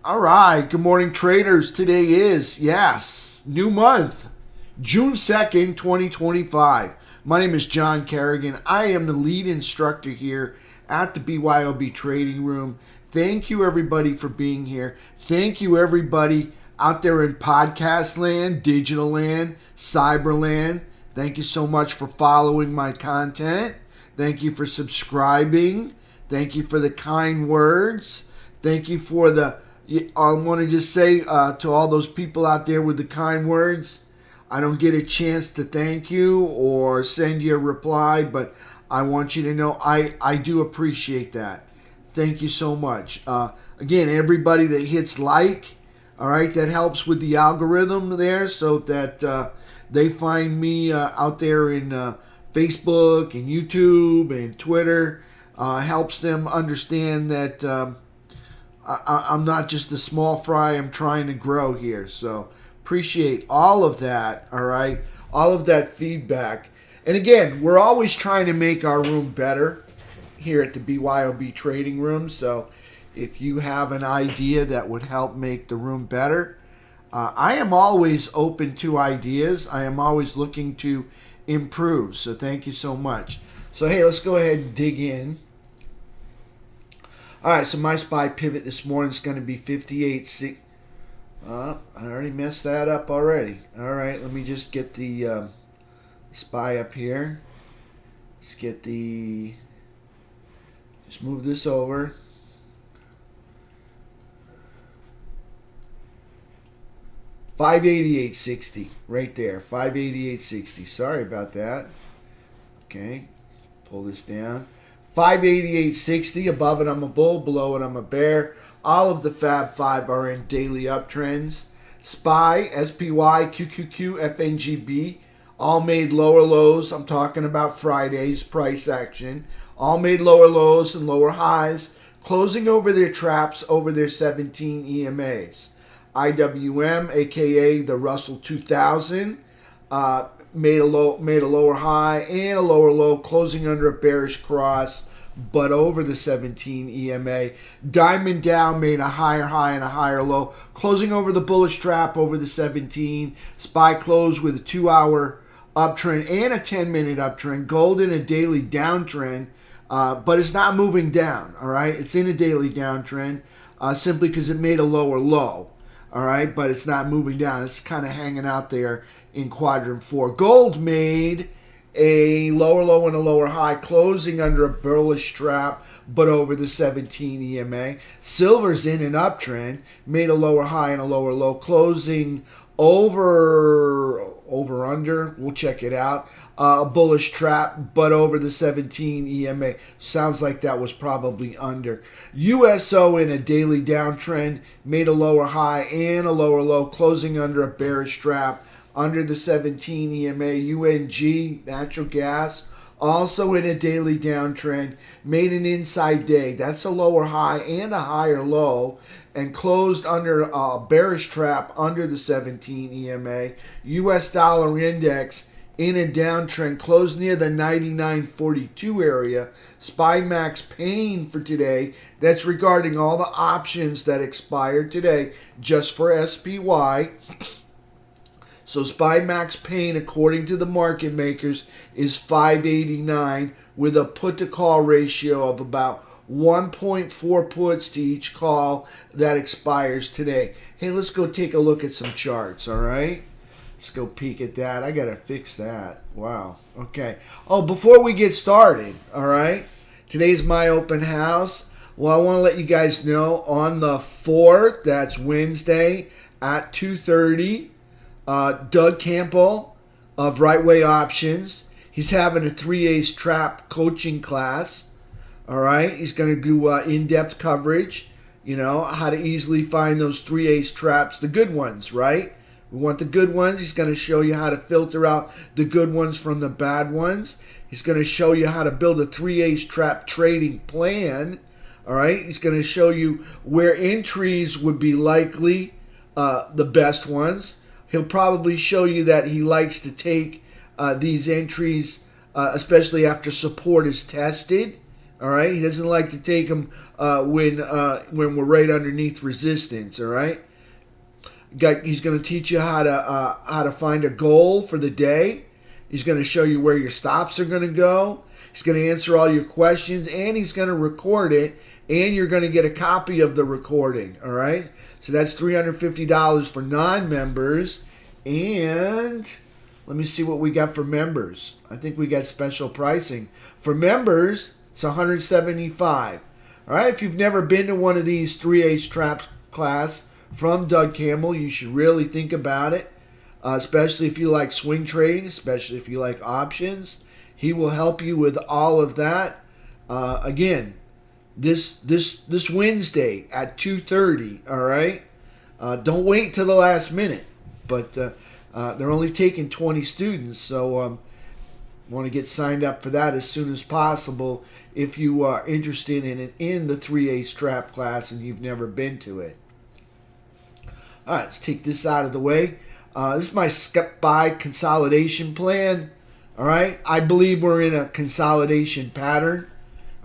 All right, good morning, traders. Today is, yes, new month, June 2nd, 2025. My name is John Carignan. I am the lead instructor here at the BYOB Trading Room. Thank you, everybody, for being here. Thank you, everybody out there in podcast land, digital land, cyber land. Thank you so much for following my content. Thank you for subscribing. Thank you for the kind words. Thank you for I want to just say to all those people out there with the kind words, I don't get a chance to thank you or send you a reply, but I want you to know I do appreciate that. Thank you so much. Again, everybody that hits like, all right, that helps with the algorithm there so that they find me out there in Facebook and YouTube and Twitter. Helps them understand that I'm not just a small fry. I'm trying to grow here. So appreciate all of that, all right? All of that feedback. And again, we're always trying to make our room better here at the BYOB Trading Room. So if you have an idea that would help make the room better, I am always open to ideas. I am always looking to improve. So thank you so much. So hey, let's go ahead and dig in. All right, so my SPY pivot this morning is going to be 58.6. I already messed that up already. All right, let me just get the SPY up here. Let's get just move this over. $588.60 right there. $588.60. Sorry about that. Okay, pull this down. 588.60, above it I'm a bull, below it I'm a bear. All of the Fab 5 are in daily uptrends. SPY, SPY, QQQ, FNGB, all made lower lows. I'm talking about Friday's price action. All made lower lows and lower highs, closing over their traps over their 17 EMAs. IWM, aka the Russell 2000, made a lower high and a lower low, closing under a bearish cross, but over the 17 EMA. Diamond Dow made a higher high and a higher low, closing over the bullish trap over the 17. SPY closed with a 2-hour uptrend and a 10-minute uptrend. Gold in a daily downtrend, but it's not moving down, all right? It's in a daily downtrend simply because it made a lower low, all right? But it's not moving down. It's kind of hanging out there in quadrant 4. Gold made a lower low and a lower high, closing under a bullish trap, but over the 17 EMA. Silver's in an uptrend, made a lower high and a lower low, closing under, we'll check it out, a bullish trap, but over the 17 EMA. Sounds like that was probably under. USO in a daily downtrend, made a lower high and a lower low, closing under a bearish trap, under the 17 EMA. UNG, natural gas, also in a daily downtrend, made an inside day. That's a lower high and a higher low, and closed under a bearish trap under the 17 EMA. US dollar index in a downtrend, closed near the 99.42 area. SPY Max pain for today. That's regarding all the options that expired today, just for SPY. So SPY Max pain, according to the market makers, is 589 with a put to call ratio of about 1.4 puts to each call that expires today. Hey, let's go take a look at some charts, all right? Let's go peek at that. I got to fix that. Wow. Okay. Oh, before we get started, all right, today's my open house. Well, I want to let you guys know on the 4th, that's Wednesday at 2:30, Doug Campbell of Right Way Options. He's having a 3-ace trap coaching class. All right. He's going to do in-depth coverage, you know, how to easily find those 3-ace traps, the good ones, right? We want the good ones. He's going to show you how to filter out the good ones from the bad ones. He's going to show you how to build a 3-ace trap trading plan. All right. He's going to show you where entries would be likely the best ones. He'll probably show you that he likes to take these entries, especially after support is tested. All right, he doesn't like to take them when we're right underneath resistance. All right, he's going to teach you how to find a goal for the day. He's going to show you where your stops are going to go. He's going to answer all your questions, and he's going to record it, and you're going to get a copy of the recording. All right, so that's $350 for non-members, and let me see what we got for members. I think we got special pricing for members. It's $175. All right, if you've never been to one of these 3/8 trap class from Doug Campbell, you should really think about it, especially if you like swing trading, especially if you like options. He will help you with all of that. Again, this Wednesday at 2:30. All right, don't wait till the last minute. But they're only taking 20 students, so want to get signed up for that as soon as possible if you are interested in the 3/8 trap class and you've never been to it. All right, let's take this out of the way. This is my SPY consolidation plan. All right, I believe we're in a consolidation pattern.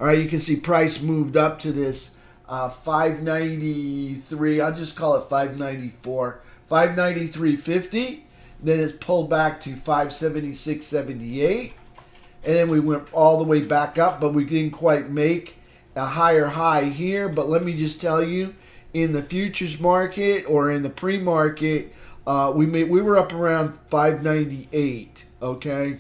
All right, you can see price moved up to this 593. I'll just call it 594, 593.50. Then it's pulled back to 576.78. And then we went all the way back up, but we didn't quite make a higher high here. But let me just tell you, in the futures market or in the pre-market, we were up around 598, okay,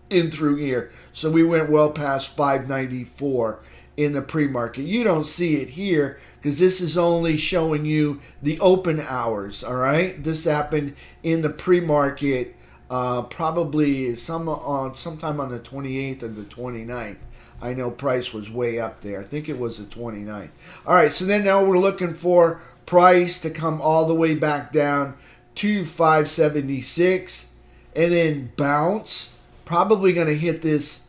in through here. So we went well past 594 in the pre-market. You don't see it here because this is only showing you the open hours, all right? This happened in the pre-market probably sometime on the 28th or the 29th. I know price was way up there. I think it was the 29th. All right, so then now we're looking for price to come all the way back down to 576 and then bounce. Probably going to hit this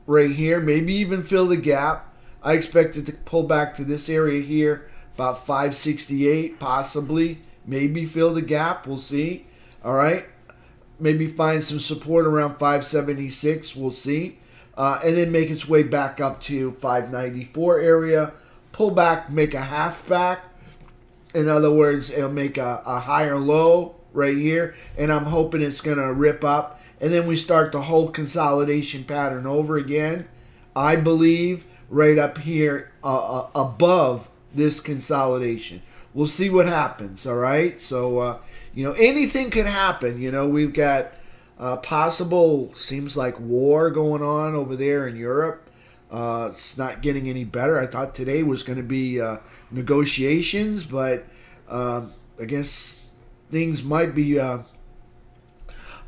right here, maybe even fill the gap. I expect it to pull back to this area here, about 568, possibly, maybe fill the gap. We'll see. All right, maybe find some support around 576. We'll see, and then make its way back up to 594 area. Pull back, make a half back. In other words, it'll make a higher low right here, and I'm hoping it's going to rip up. And then we start the whole consolidation pattern over again. I believe right up here above this consolidation. We'll see what happens, all right? So, anything could happen. We've got possible, seems like war going on over there in Europe. It's not getting any better. I thought today was going to be negotiations, but I guess things might be...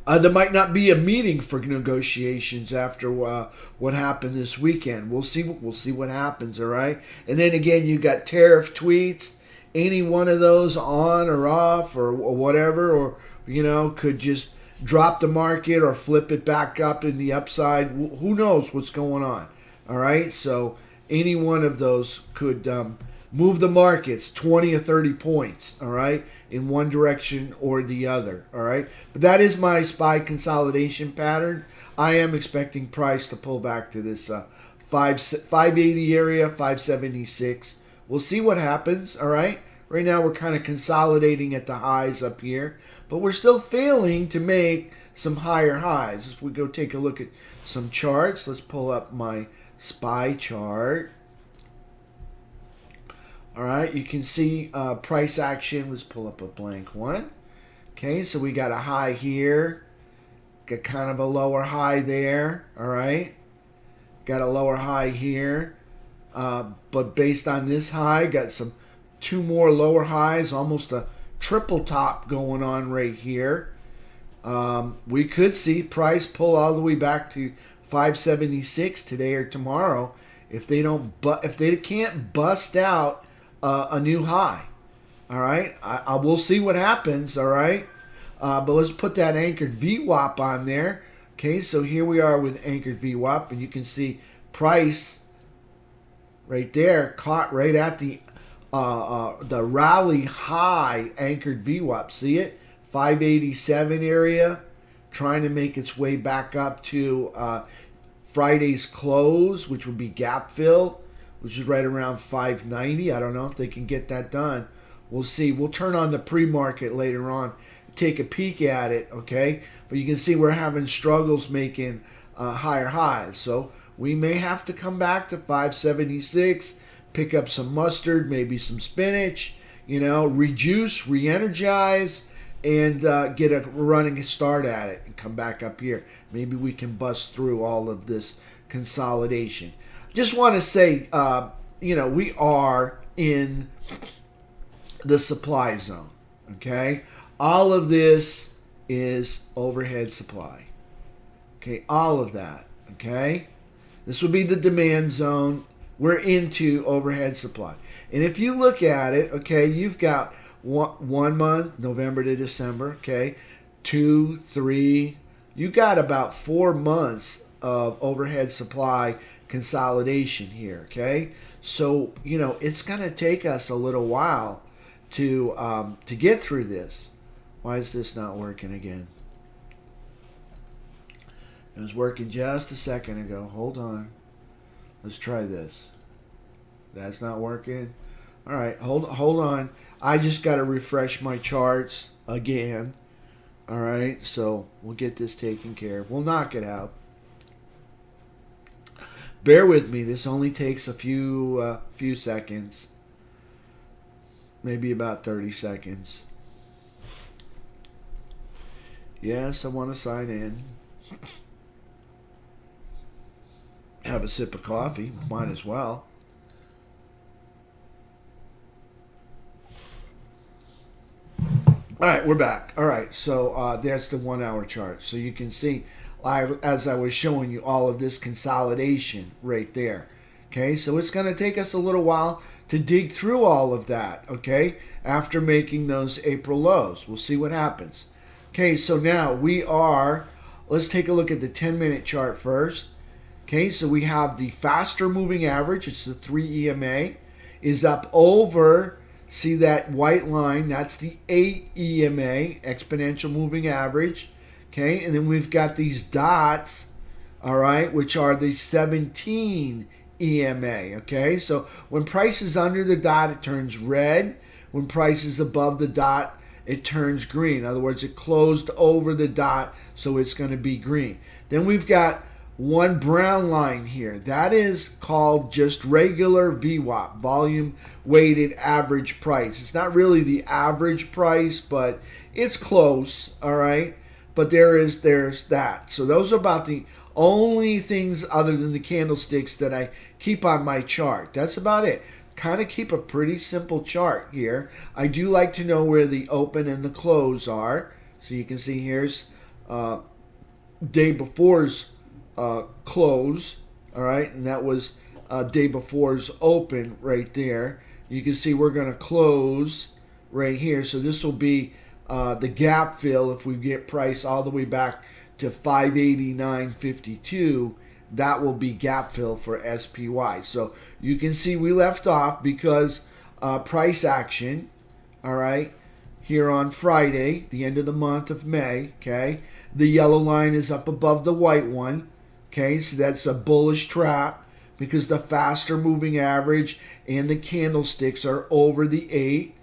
there might not be a meeting for negotiations after what happened this weekend. We'll see what happens, all right? And then again, you got tariff tweets. Any one of those on or off or whatever, or could just drop the market or flip it back up in the upside. Who knows what's going on? All right, so any one of those could move the markets 20 or 30 points, all right, in one direction or the other, all right? But that is my SPY consolidation pattern. I am expecting price to pull back to this 580 area, 576. We'll see what happens, all right? Right now we're kind of consolidating at the highs up here, but we're still failing to make some higher highs. If we go take a look at some charts, let's pull up my SPY chart. All right, you can see price action. Let's pull up a blank one. Okay, so we got a high here. Got kind of a lower high there. All right. Got a lower high here. But based on this high, got two more lower highs, almost a triple top going on right here. We could see price pull all the way back to 576 today or tomorrow if they can't bust out a new high. All right, I will see what happens. All right, but let's put that anchored VWAP on there. Okay, so here we are with anchored VWAP, and you can see price right there caught right at the rally high anchored VWAP. See it? 587 area, trying to make its way back up to Friday's close, which would be gap fill, which is right around 590. I don't know if they can get that done. We'll see. We'll turn on the pre-market later on, take a peek at it, okay? But you can see we're having struggles making higher highs. So we may have to come back to 576, pick up some mustard, maybe some spinach, rejuice, re-energize, and get a running start at it and come back up here. Maybe we can bust through all of this consolidation. Just want to say, we are in the supply zone, okay? All of this is overhead supply. Okay, all of that, okay? This would be the demand zone. We're into overhead supply. And if you look at it, okay, you've got one month, November to December, okay, 2, 3, you got about 4 months of overhead supply consolidation here, okay? So, it's going to take us a little while to get through this. Why is this not working again? It was working just a second ago. Hold on. Let's try this. That's not working. All right, hold on. I just got to refresh my charts again. All right, so we'll get this taken care of. We'll knock it out. Bear with me. This only takes a few seconds. Maybe about 30 seconds. Yes, I want to sign in. Have a sip of coffee. Might as well. All right, we're back. All right, so there's the 1 hour chart. So you can see, as I was showing you, all of this consolidation right there. Okay, so it's going to take us a little while to dig through all of that, okay, after making those April lows. We'll see what happens. Okay, so now let's take a look at the 10-minute chart first. Okay, so we have the faster moving average, it's the 3 EMA, is up over, see that white line, that's the 8 EMA, exponential moving average. Okay, and then we've got these dots, all right, which are the 17 EMA, okay? So when price is under the dot, it turns red. When price is above the dot, it turns green. In other words, it closed over the dot, so it's going to be green. Then we've got one brown line here. That is called just regular VWAP, volume weighted average price. It's not really the average price, but it's close, all right? But there's that. So those are about the only things other than the candlesticks that I keep on my chart. That's about it. Kind of keep a pretty simple chart here. I do like to know where the open and the close are. So you can see here's day before's close, all right, and that was day before's open right there. You can see we're going to close right here. So this will be the gap fill if we get price all the way back to 589.52. That will be gap fill for SPY. So you can see we left off because price action, all right, here on Friday, the end of the month of May, okay, the yellow line is up above the white one, okay, so that's a bullish trap because the faster moving average and the candlesticks are over the 8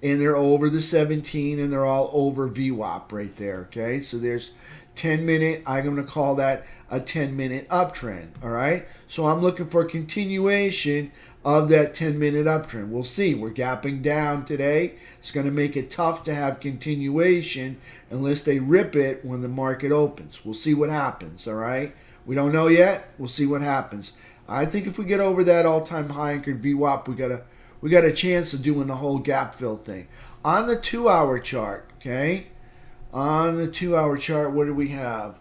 and they're over the 17 and they're all over VWAP right there, okay, so there's 10-minute, I'm going to call that a 10-minute uptrend, all right? So I'm looking for a continuation of that 10-minute uptrend. We'll see. We're gapping down today. It's going to make it tough to have continuation unless they rip it when the market opens. We'll see what happens, all right? We don't know yet. We'll see what happens. I think if we get over that all-time high anchored VWAP, we got a chance of doing the whole gap fill thing. On the 2-hour chart, okay? On the 2-hour chart, what do we have?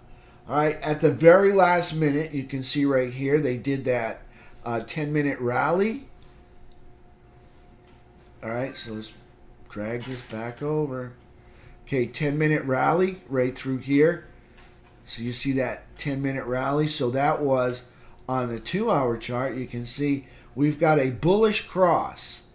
All right, at the very last minute, you can see right here, they did that 10-minute rally. All right, so let's drag this back over. Okay, 10-minute rally right through here. So you see that 10-minute rally. So that was on the 2-hour chart. You can see we've got a bullish cross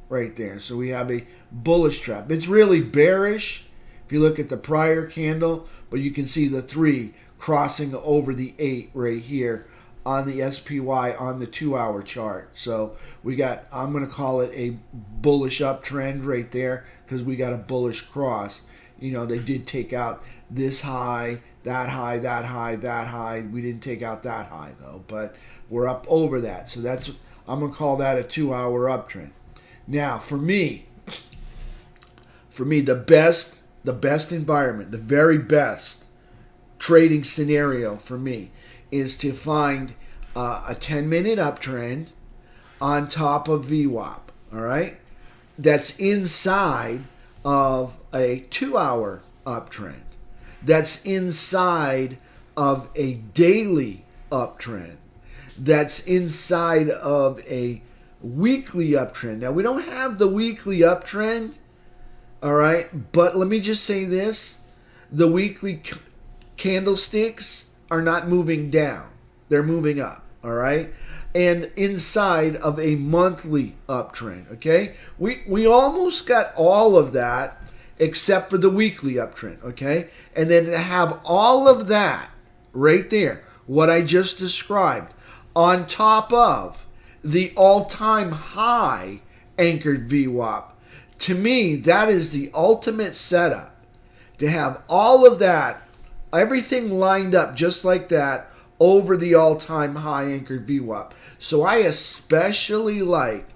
right there. So we have a bullish trap. It's really bearish if you look at the prior candle, but you can see the 3 crossing over the 8 right here on the SPY on the 2-hour chart. So we got, I'm going to call it a bullish uptrend right there because we got a bullish cross. You know, they did take out this high, that high, that high, that high. We didn't take out that high though, but we're up over that. So that's, I'm going to call that a 2-hour uptrend. Now, for me, the best environment, the very best trading scenario for me is to find a 10-minute uptrend on top of VWAP, all right? That's inside of a 2-hour uptrend. That's inside of a daily uptrend. That's inside of a weekly uptrend. Now, we don't have the weekly uptrend, all right? But let me just say this. The weekly candlesticks are not moving down. They're moving up, all right? And inside of a monthly uptrend, okay? We almost got all of that except for the weekly uptrend, okay? And then to have all of that right there, what I just described, on top of the all-time high anchored VWAP, to me, that is the ultimate setup. To have all of that, everything lined up just like that over the all-time high anchored VWAP. So I especially like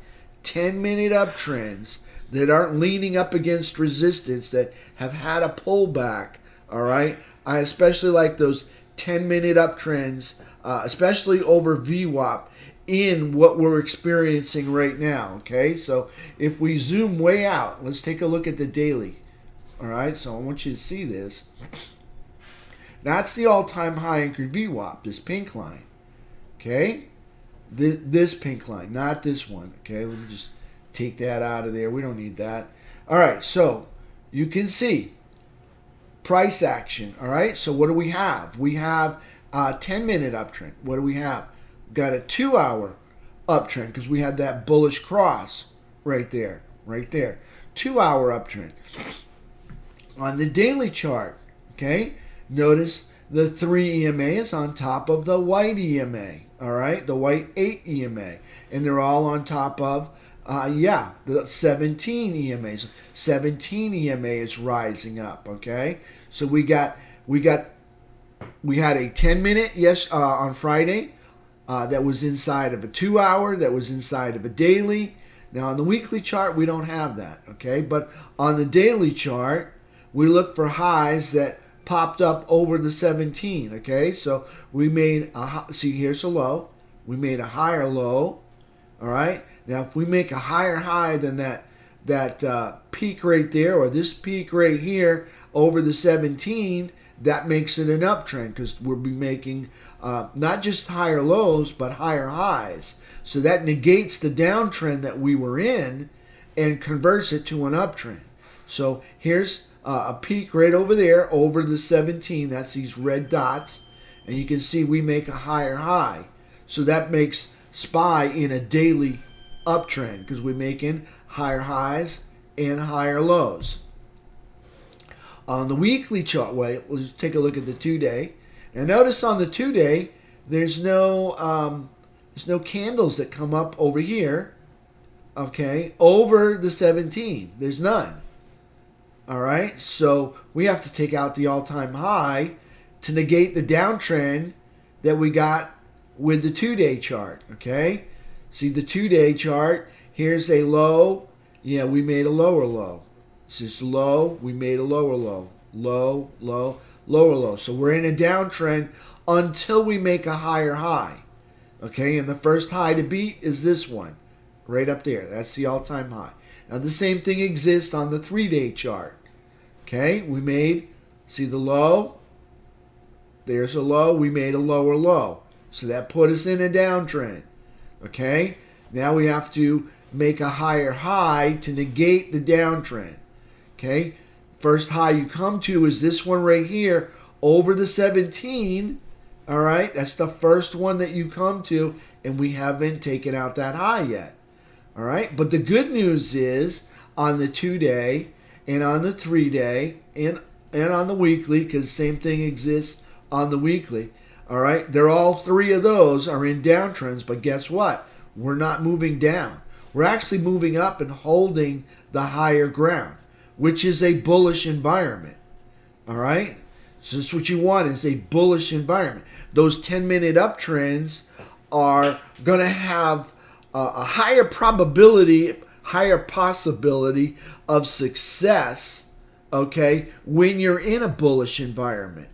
10-minute uptrends that aren't leaning up against resistance, that have had a pullback, all right? I especially like those 10-minute uptrends, especially over VWAP in what we're experiencing right now, okay? So if we zoom way out, let's take a look at the daily, all right? So I want you to see this. That's the all-time high anchored VWAP, this pink line, okay? This pink line, not this one, okay? Let me just take that out of there. We don't need that. All right, so you can see price action, all right? So what do we have? We have a 10-minute uptrend. What do we have? We've got a 2-hour uptrend because we had that bullish cross right there, right there. 2-hour uptrend. On the daily chart, okay, notice the 3 EMA is on top of the white EMA, all right? The white 8 EMA. And they're all on top of the 17 EMAs. 17 EMA is rising up, okay? So we had a 10-minute on Friday that was inside of a 2-hour, that was inside of a daily. Now on the weekly chart, we don't have that, okay? But on the daily chart, we look for highs that popped up over the 17, okay? So we made see, here's a low. We made a higher low, all right? Now, if we make a higher high than that peak right there, or this peak right here over the 17, that makes it an uptrend because we'll be making not just higher lows, but higher highs. So that negates the downtrend that we were in and converts it to an uptrend. So here's a peak right over there, over the 17. That's these red dots. And you can see we make a higher high. So that makes SPY in a daily uptrend because we're making higher highs and higher lows. On the weekly chart, let's take a look at the 2-day. And notice on the 2-day, there's no candles that come up over here, okay, over the 17. There's none. All right, so we have to take out the all-time high to negate the downtrend that we got with the 2-day chart, okay? See the 2-day chart, here's a low. Yeah, we made a lower low. This is low, we made a lower low. Low, low, lower low. So we're in a downtrend until we make a higher high. Okay, and the first high to beat is this one, right up there. That's the all-time high. Now the same thing exists on the 3-day chart. Okay, we made, see the low? There's a low, we made a lower low. So that put us in a downtrend. Okay, now we have to make a higher high to negate the downtrend. Okay, first high you come to is this one right here over the 17. All right, that's the first one that you come to, and we haven't taken out that high yet. All right, but the good news is on the 2-day and on the 3-day and on the weekly, because same thing exists on the weekly. All right, they're all three of those are in downtrends, but guess what? We're not moving down. We're actually moving up and holding the higher ground, which is a bullish environment. All right, so that's what you want, is a bullish environment. Those 10-minute uptrends are going to have a higher probability, higher possibility of success, okay, when you're in a bullish environment.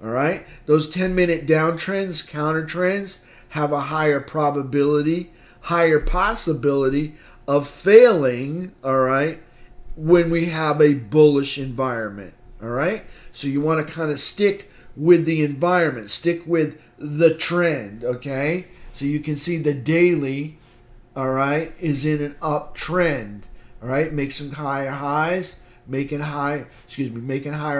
All right, those 10-minute downtrends, counter trends, have a higher probability, higher possibility of failing, all right, when we have a bullish environment. All right, so you want to kind of stick with the environment, stick with the trend, okay? So you can see the daily, all right, is in an uptrend, all right? Make some higher highs, making higher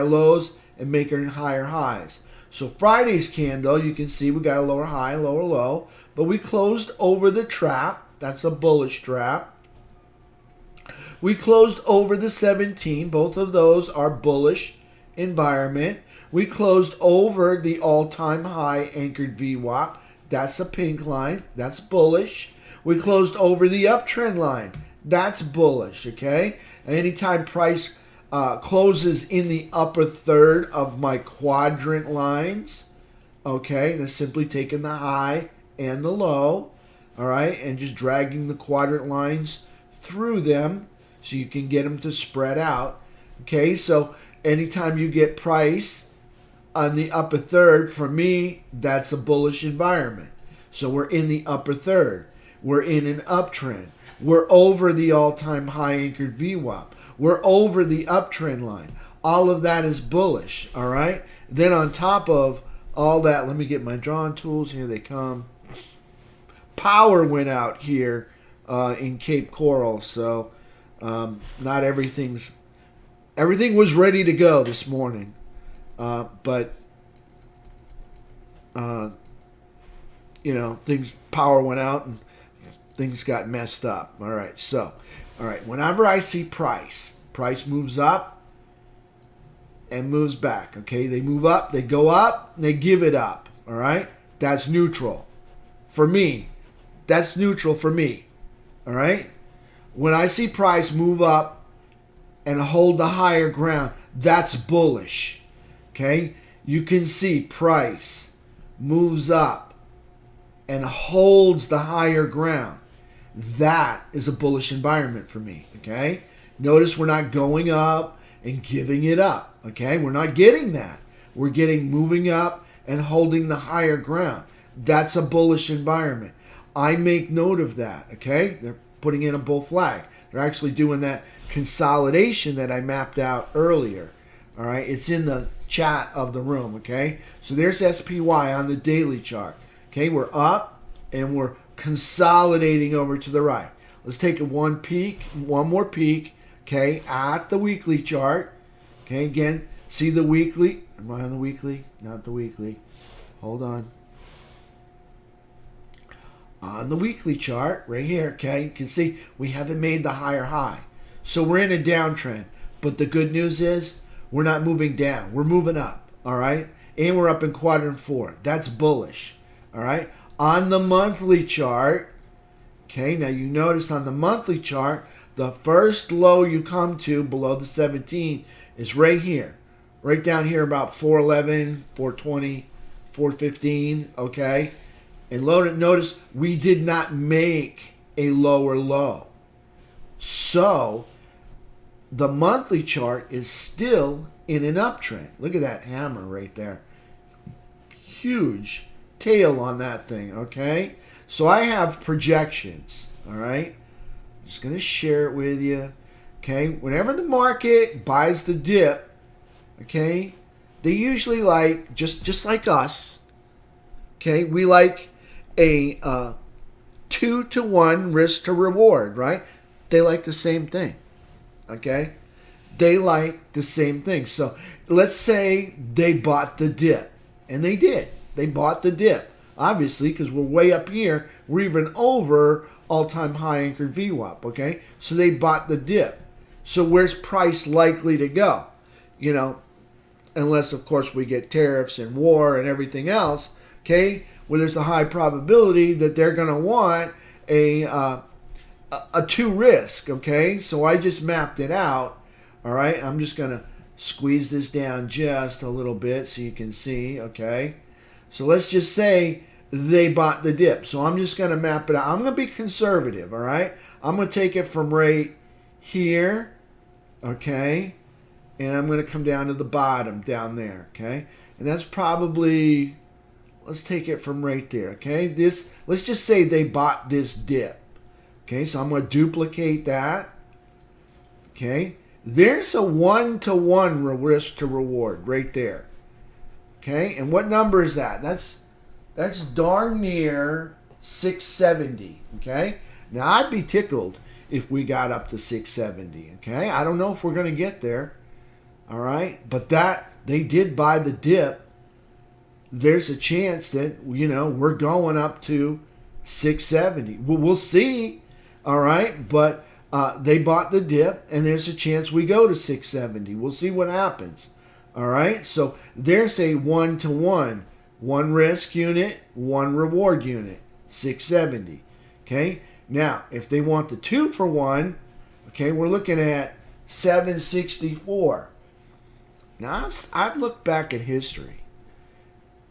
lows, and making higher highs. So Friday's candle, you can see we got a lower high, lower low, but we closed over the trap. That's a bullish trap. We closed over the 17. Both of those are bullish environment. We closed over the all-time high anchored VWAP. That's a pink line. That's bullish. We closed over the uptrend line. That's bullish, okay? Anytime price closes in the upper third of my quadrant lines, okay, that's simply taking the high and the low, all right, and just dragging the quadrant lines through them so you can get them to spread out, okay? So anytime you get price on the upper third, for me, that's a bullish environment. So we're in the upper third. We're in an uptrend. We're over the all-time high anchored VWAP. We're over the uptrend line. All of that is bullish, all right? Then on top of all that, let me get my drawing tools. Here they come. Power went out here in Cape Coral, so not everything was ready to go this morning. But power went out and things got messed up. All right, whenever I see price moves up and moves back, okay? They move up, they go up, and they give it up, all right? That's neutral for me. That's neutral for me, all right? When I see price move up and hold the higher ground, that's bullish, okay? You can see price moves up and holds the higher ground. That is a bullish environment for me, okay? Notice we're not going up and giving it up, okay? We're not getting that. We're getting moving up and holding the higher ground. That's a bullish environment. I make note of that, okay? They're putting in a bull flag. They're actually doing that consolidation that I mapped out earlier, all right? It's in the chat of the room, okay? So there's SPY on the daily chart, okay? We're up and we're consolidating over to the right. Let's take one more peek, okay, at the weekly chart. Okay, again, see the weekly. Am I on the weekly? Not the weekly. Hold on. On the weekly chart, right here, okay, you can see we haven't made the higher high. So we're in a downtrend. But the good news is we're not moving down. We're moving up, all right? And we're up in quadrant 4. That's bullish, all right? On the monthly chart, okay, now you notice on the monthly chart, the first low you come to below the 17 is right here. Right down here about 411, 420, 415, okay? And notice we did not make a lower low. So the monthly chart is still in an uptrend. Look at that hammer right there. Huge tail on that thing, okay? So I have projections, all right? I'm just going to share it with you, okay? Whenever the market buys the dip, okay, they usually like, just like us, okay, we like a 2-to-1 risk to reward, right? They like the same thing, okay? They like the same thing. So let's say they bought the dip, and they did. They bought the dip, obviously, because we're way up here. We're even over all-time high anchored VWAP, okay? So they bought the dip. So where's price likely to go? You know, unless, of course, we get tariffs and war and everything else, okay, where there's a high probability that they're going to want a 2 risk, okay? So I just mapped it out, all right? I'm just going to squeeze this down just a little bit so you can see, okay? So let's just say they bought the dip. So I'm just going to map it out. I'm going to be conservative, all right? I'm going to take it from right here, okay? And I'm going to come down to the bottom down there, okay? And that's probably, let's take it from right there, okay? This, let's just say they bought this dip. Okay, so I'm going to duplicate that. Okay, there's a 1-to-1 risk to reward right there. Okay, and what number is that? That's darn near 670. Okay, now I'd be tickled if we got up to 670. Okay, I don't know if we're going to get there. All right, but that they did buy the dip. There's a chance that, you know, we're going up to 670. We'll see. All right, but they bought the dip, and there's a chance we go to 670. We'll see what happens. All right, so there's a 1-to-1, 1 risk unit, 1 reward unit, 670. Okay, now if they want the 2-for-1, okay, we're looking at 764. Now I've looked back at history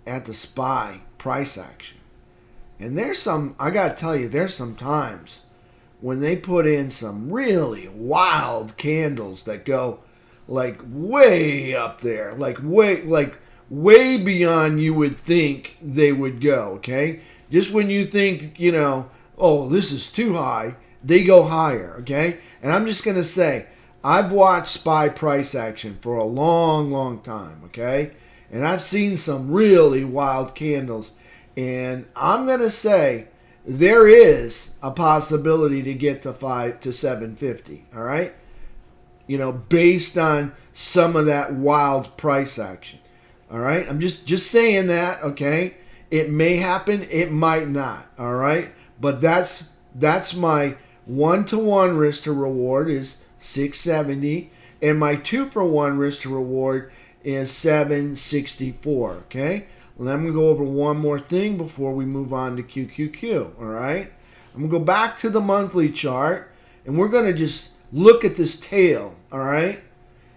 at the SPY price action, and there's some, I got to tell you, there's some times when they put in some really wild candles that go like way up there, like way beyond you would think they would go, okay? Just when you think, you know, oh, this is too high, they go higher, okay? And I'm just going to say, I've watched SPY price action for a long, long time, okay? And I've seen some really wild candles. And I'm going to say, there is a possibility to get to 750, all right? You know, based on some of that wild price action, all right? I'm just saying that, okay? It may happen, it might not, all right? But that's my 1-to-1 risk to reward is 670, and my 2-for-1 risk to reward is 764, okay? Well, I'm going to go over one more thing before we move on to QQQ, all right? I'm going to go back to the monthly chart, and we're going to just look at this tail, all right?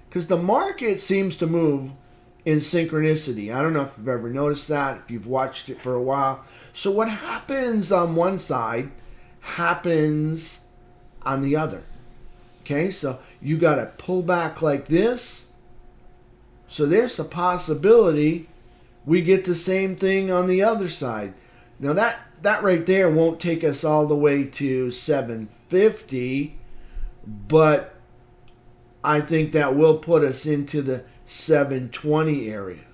Because the market seems to move in synchronicity. I don't know if you've ever noticed that, if you've watched it for a while. So what happens on one side happens on the other, okay? So you got to pull back like this. So there's a possibility we get the same thing on the other side. Now that right there won't take us all the way to 750, but I think that will put us into the 720 area.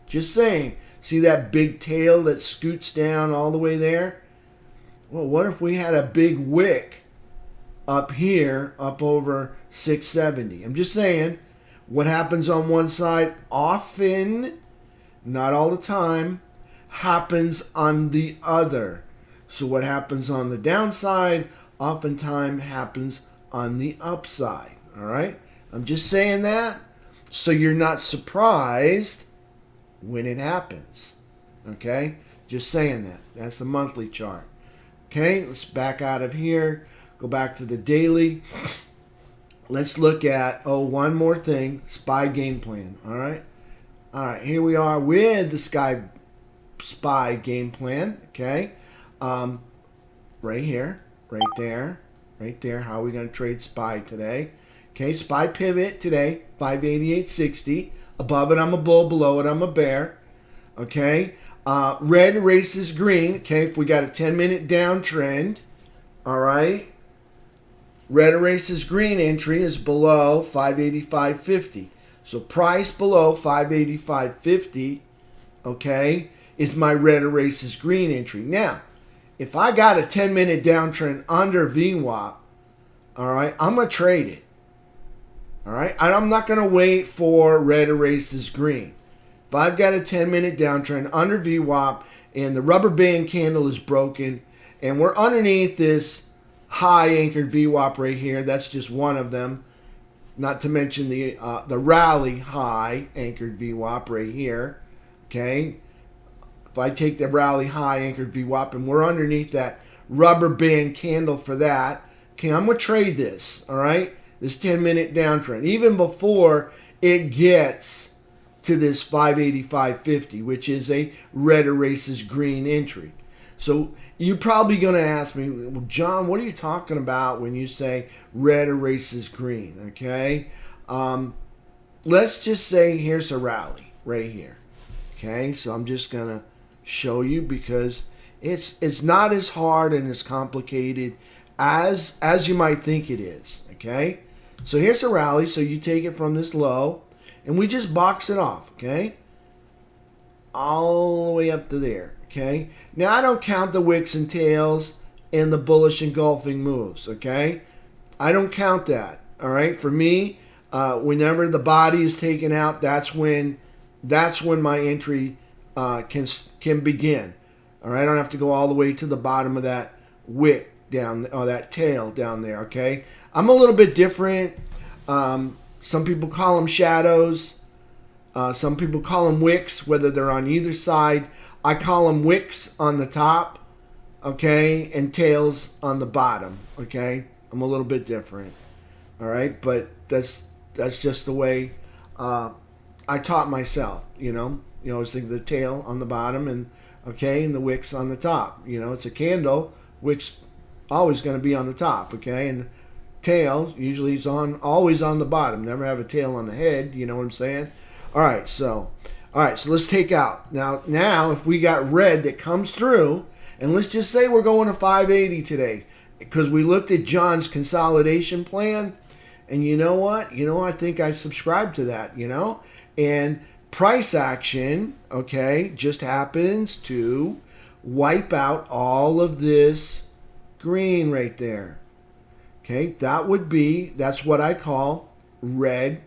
Just saying. See that big tail that scoots down all the way there? Well, what if we had a big wick up here, up over 670? I'm just saying, what happens on one side often, not all the time, happens on the other. So what happens on the downside oftentimes happens on the upside. All right? I'm just saying that so you're not surprised when it happens. Okay? Just saying that. That's the monthly chart. Okay? Let's back out of here. Go back to the daily. Let's look at, one more thing. SPY game plan. All right? All right, here we are with the SPY game plan, okay? Right here, right there. How are we going to trade SPY today? Okay, SPY pivot today, 588.60. Above it, I'm a bull. Below it, I'm a bear. Okay, red erases green. Okay, if we got a 10-minute downtrend, all right. Red erases green entry is below 585.50. So price below 585.50, okay, is my red erases green entry. Now, if I got a 10-minute downtrend under VWAP, all right, I'm going to trade it. All right, and I'm not going to wait for red erases green. If I've got a 10-minute downtrend under VWAP and the rubber band candle is broken and we're underneath this high anchored VWAP right here, that's just one of them. Not to mention the rally high anchored VWAP right here, okay? if I take the rally high anchored VWAP and we're underneath that rubber band candle for that, okay, I'm going to trade this, all right? This 10-minute downtrend, even before it gets to this 585.50, which is a red erases green entry. So you're probably going to ask me, well, John, what are you talking about when you say red erases green, okay? Let's just say here's a rally right here, okay? So I'm just going to show you because it's not as hard and as complicated as you might think it is, okay? So here's a rally, so you take it from this low, and we just box it off, okay? All the way up to there, okay? Now, I don't count the wicks and tails and the bullish engulfing moves, okay? I don't count that, all right? For me, whenever the body is taken out, that's when my entry can begin, all right? I don't have to go all the way to the bottom of that wick down, or that tail down there, okay? I'm a little bit different. Some people call them shadows. Some people call them wicks, whether they're on either side. I call them wicks on the top, okay, and tails on the bottom, okay? I'm a little bit different, all right? But that's just the way I taught myself, you know. You always think of the tail on the bottom and, okay, and the wicks on the top. You know, it's a candle, wicks always going to be on the top, okay? And tail usually is always on the bottom. Never have a tail on the head, you know what I'm saying? All right, so let's take out. Now if we got red that comes through, and let's just say we're going to 580 today because we looked at John's consolidation plan, and you know what? I think I subscribe to that, you know? And price action, okay, just happens to wipe out all of this green right there. Okay, that's what I call red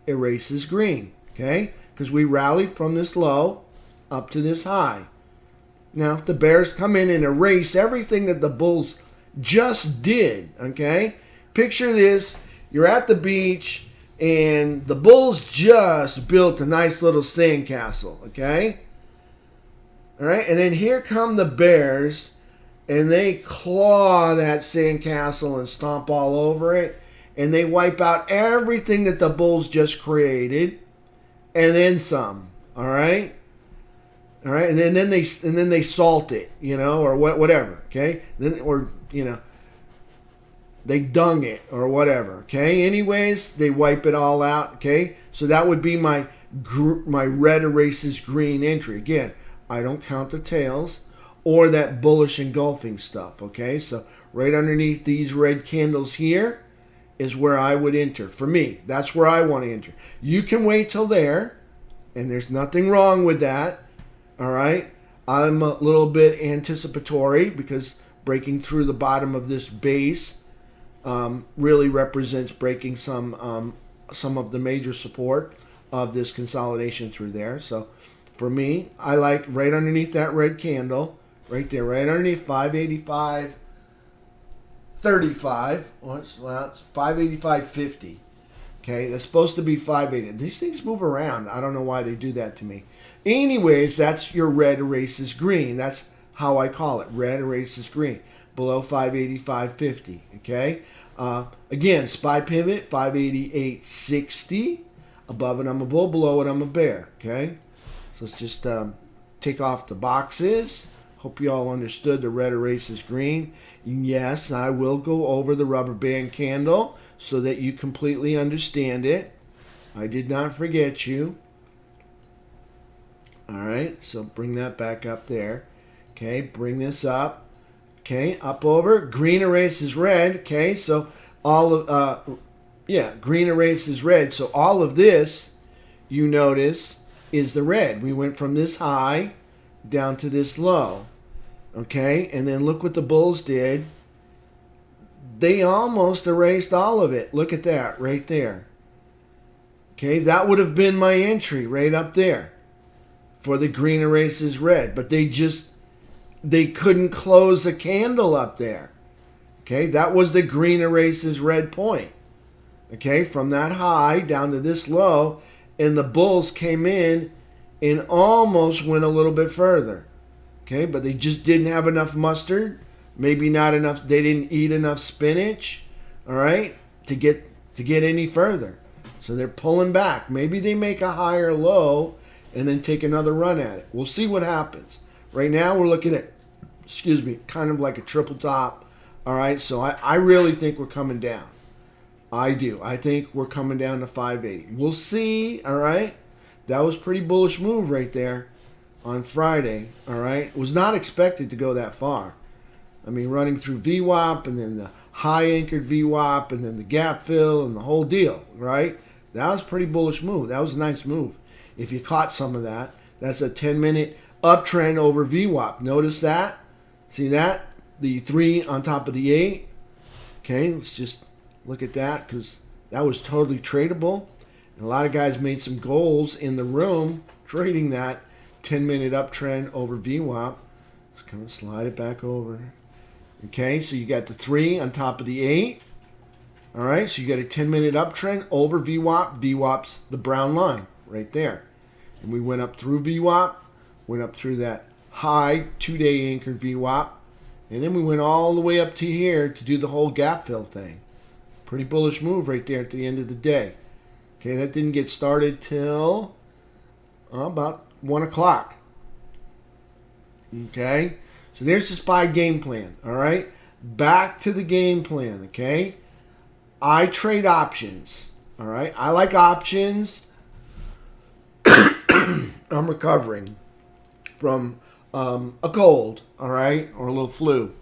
erases green. Okay, because we rallied from this low up to this high. Now, if the bears come in and erase everything that the bulls just did, okay, picture this: you're at the beach and the bulls just built a nice little sandcastle. Okay, all right, and then here come the bears. And they claw that sandcastle and stomp all over it. And they wipe out everything that the bulls just created. And then some. All right? All right? And then they salt it, you know, or whatever. Okay? They dung it or whatever. Okay? Anyways, they wipe it all out. Okay? So that would be my red erases green entry. Again, I don't count the tails or that bullish engulfing stuff, okay? So right underneath these red candles here is where I would enter. For me, that's where I want to enter. You can wait till there, and there's nothing wrong with that, all right? I'm a little bit anticipatory because breaking through the bottom of this base really represents breaking some of the major support of this consolidation through there. So for me, I like right underneath that red candle, right there, right underneath 585.35. Well, it's 585.50. Okay, that's supposed to be 580. These things move around. I don't know why they do that to me. Anyways, that's your red erases green. That's how I call it, red erases green, below 585.50. Okay, again, SPY pivot 588.60. Above it, I'm a bull. Below it, I'm a bear. Okay, so let's just take off the boxes. Hope you all understood the red erases green. Yes, I will go over the rubber band candle so that you completely understand it. I did not forget you. All right, so bring that back up there. Okay, bring this up. Okay, up over. Green erases red. Okay, so all of, green erases red. So all of this, you notice, is the red. We went from this high down to this low. Okay, and then look what the bulls did. They almost erased all of it. Look at that right there. Okay, that would have been my entry right up there for the green erases red. But they couldn't close a candle up there. Okay, that was the green erases red point. Okay, from that high down to this low, and the bulls came in and almost went a little bit further. Okay, but they just didn't have enough mustard. Maybe not enough. They didn't eat enough spinach. All right, to get any further. So they're pulling back. Maybe they make a higher low and then take another run at it. We'll see what happens. Right now we're looking at, kind of like a triple top. All right, so I really think we're coming down. I do. I think we're coming down to 580. We'll see. All right, that was a pretty bullish move right there on Friday. All right, it was not expected to go that far. I mean, running through VWAP and then the high anchored VWAP and then the gap fill and the whole deal, right? That was a pretty bullish move. That was a nice move. If you caught some of that, that's a 10-minute uptrend over VWAP. Notice that? See that? The 3 on top of the 8. Okay, let's just look at that because that was totally tradable. And a lot of guys made some goals in the room trading that 10-minute uptrend over VWAP. Let's kind of slide it back over. Okay, so you got the 3 on top of the 8. All right, so you got a 10-minute uptrend over VWAP. VWAP's the brown line right there. And we went up through VWAP, went up through that high 2-day anchored VWAP, and then we went all the way up to here to do the whole gap fill thing. Pretty bullish move right there at the end of the day. Okay, that didn't get started till about 1 o'clock. Okay, so there's the SPY game plan. All right, back to the game plan. Okay, I trade options. All right, I like options. I'm recovering from a cold, all right, or a little flu.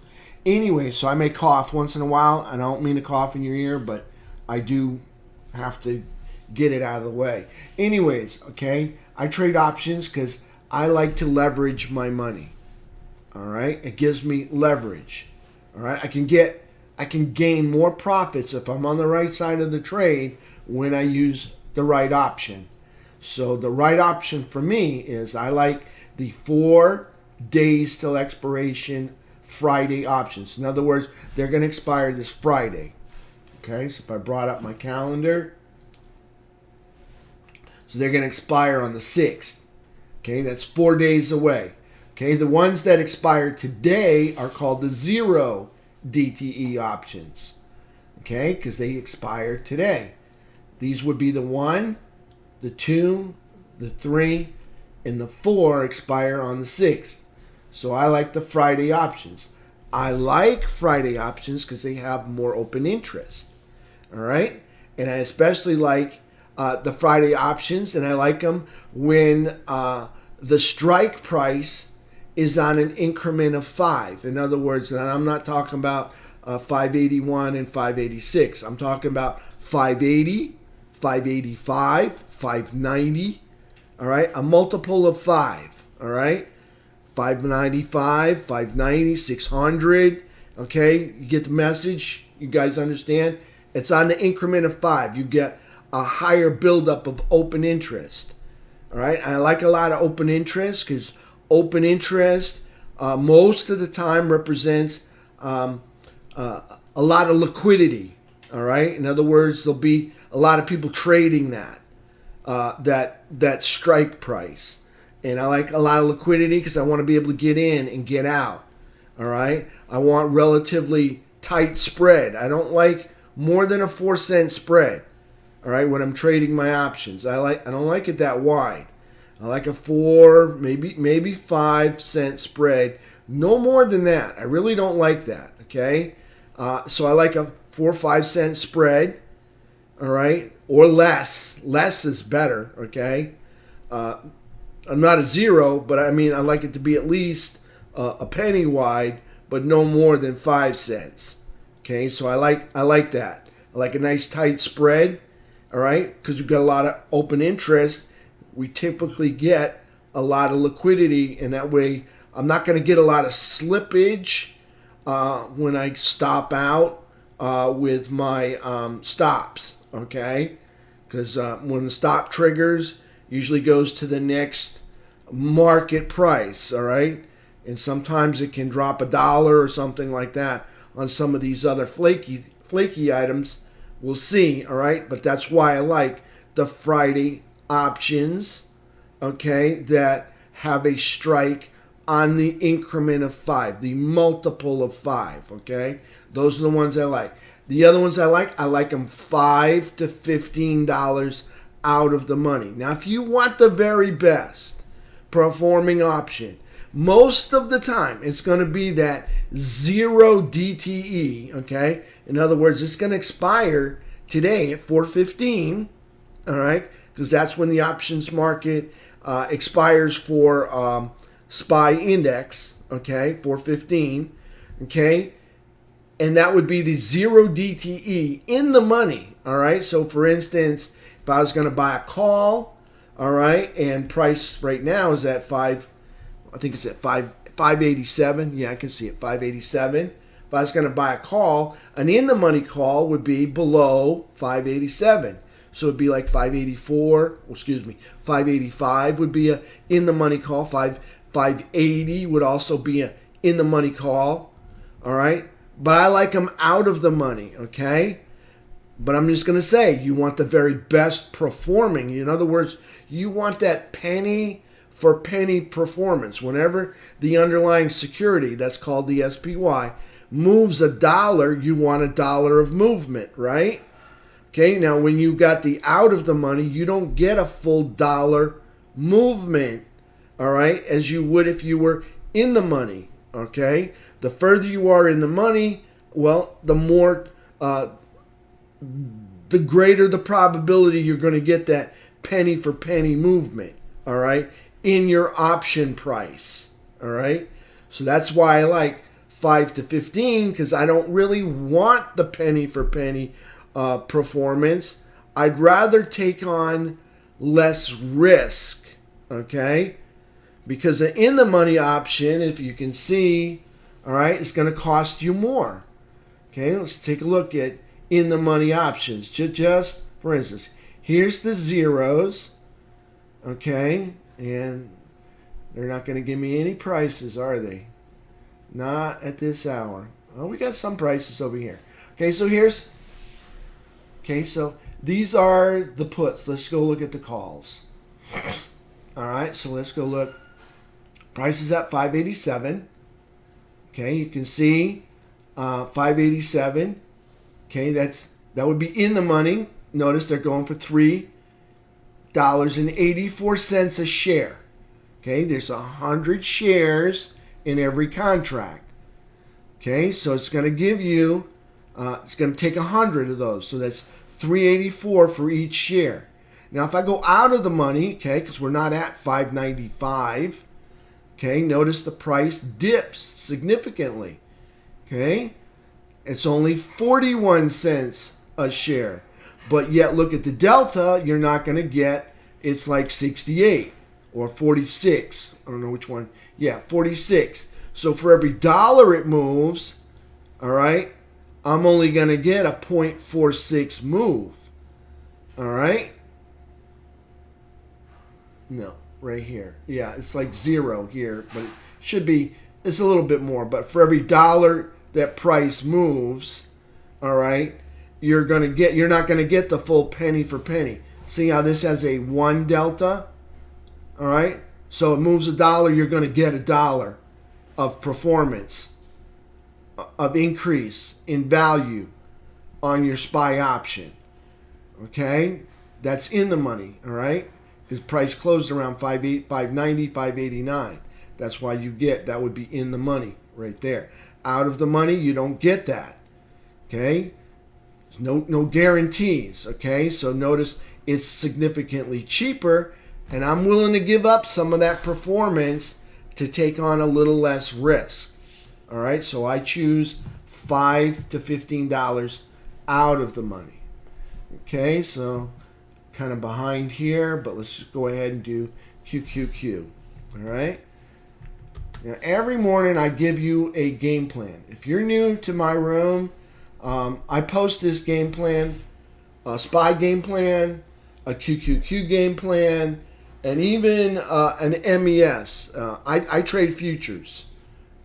Anyway, so I may cough once in a while. I don't mean to cough in your ear, but I do have to get it out of the way. Anyways, okay, I trade options because I like to leverage my money. All right, it gives me leverage. All right, I can gain more profits if I'm on the right side of the trade when I use the right option. So the right option for me is I like the 4 days till expiration Friday options. In other words, they're going to expire this Friday. Okay, so if I brought up my calendar, so they're going to expire on the 6th. Okay, that's 4 days away. Okay, the ones that expire today are called the 0 DTE options. Okay, because they expire today. These would be the 1, the 2, the 3, and the 4 expire on the 6th. So I like the Friday options. I like Friday options because they have more open interest. All right? And I especially like the Friday options, and I like them when the strike price is on an increment of 5. In other words, and I'm not talking about 581 and 586. I'm talking about 580, 585, 590. All right? A multiple of 5. All right? 595, 590, 600. Okay? You get the message? You guys understand? It's on the increment of 5. You get a higher buildup of open interest. All right? I like a lot of open interest because open interest most of the time represents a lot of liquidity. All right? In other words, there'll be a lot of people trading that strike price. And I like a lot of liquidity because I want to be able to get in and get out. All right? I want relatively tight spread. I don't like more than a 4-cent spread. All right, when I'm trading my options. I don't like it that wide. I like a 4, maybe 5 cent spread. No more than that. I really don't like that. Okay? So I like a 4 or 5 cent spread. All right? Or less. Less is better. Okay? I'm not a 0, but I mean I like it to be at least a penny wide, but no more than 5 cents. Okay, so I like that. I like a nice tight spread. All right, because you've got a lot of open interest. We typically get a lot of liquidity, and that way I'm not going to get a lot of slippage when I stop out with my stops. Okay, because when the stop triggers, usually goes to the next market price, all right? And sometimes it can drop $1 or something like that on some of these other flaky items. We'll see, all right? But that's why I like the Friday options, okay, that have a strike on the increment of 5, the multiple of 5, okay? Those are the ones I like. The other ones I like them $5 to $15 out of the money. Now, if you want the very best performing option, most of the time it's going to be that 0 DTE, okay? In other words, it's going to expire today at 4:15, all right? Because that's when the options market expires for SPY index, okay? 4:15, okay? And that would be the 0 DTE in the money, all right? So, for instance, if I was going to buy a call, all right, and price right now is at 587. Yeah, I can see it, 587. If I was going to buy a call, an in-the-money call would be below 587. So it'd be like 585 would be a in-the-money call. 580 would also be a in-the-money call, all right? But I like them out of the money, okay? But I'm just going to say, you want the very best performing. In other words, you want that penny for penny performance. Whenever the underlying security, that's called the SPY, moves $1, you want $1 of movement, right? Okay, now when you got the out of the money, you don't get a full dollar movement, all right, as you would if you were in the money, okay? The further you are in the money, well, the more, the greater the probability you're going to get that penny for penny movement, all right, in your option price, all right? So that's why I like 5 to 15, because I don't really want the penny for penny performance. I'd rather take on less risk, okay? Because an in the money option, if you can see, all right, it's going to cost you more. Okay, let's take a look at in the money options. Just for instance, here's the zeros, okay, and they're not going to give me any prices, are they? Not at this hour. Oh, we got some prices over here. Okay, so these are the puts. Let's go look at the calls. All right, so let's go look. Price is at 587. Okay, you can see 587. Okay, that would be in the money. Notice they're going for $3.84 a share. Okay, there's 100 shares in every contract. Okay, so it's going to give you, it's going to take 100 of those. So that's $3.84 for each share. Now, if I go out of the money, okay, because we're not at $5.95, okay, notice the price dips significantly. Okay, it's only 41 cents a share. But yet, look at the delta, you're not going to get, it's like 68 or 46. I don't know which one. Yeah, 46. So for every dollar it moves, all right, I'm only going to get a 0.46 move. All right? No, right here. Yeah, it's like 0 here, but it should be, it's a little bit more. But for every dollar that price moves, all right, you're not going to get the full penny for penny. See how this has a 1 delta? All right? So it moves $1, you're going to get $1 of performance, of increase in value on your SPY option. Okay? That's in the money, all right? Because price closed around 590, 589. That's why you get, that would be in the money right there. Out of the money, you don't get that. Okay? No guarantees, okay? So notice it's significantly cheaper, and I'm willing to give up some of that performance to take on a little less risk. All right, so I choose $5 to $15 out of the money. Okay, so kind of behind here, but let's just go ahead and do QQQ. All right. Now, every morning I give you a game plan. If you're new to my room, I post this game plan, a SPY game plan, a QQQ game plan, and even an MES. I trade futures.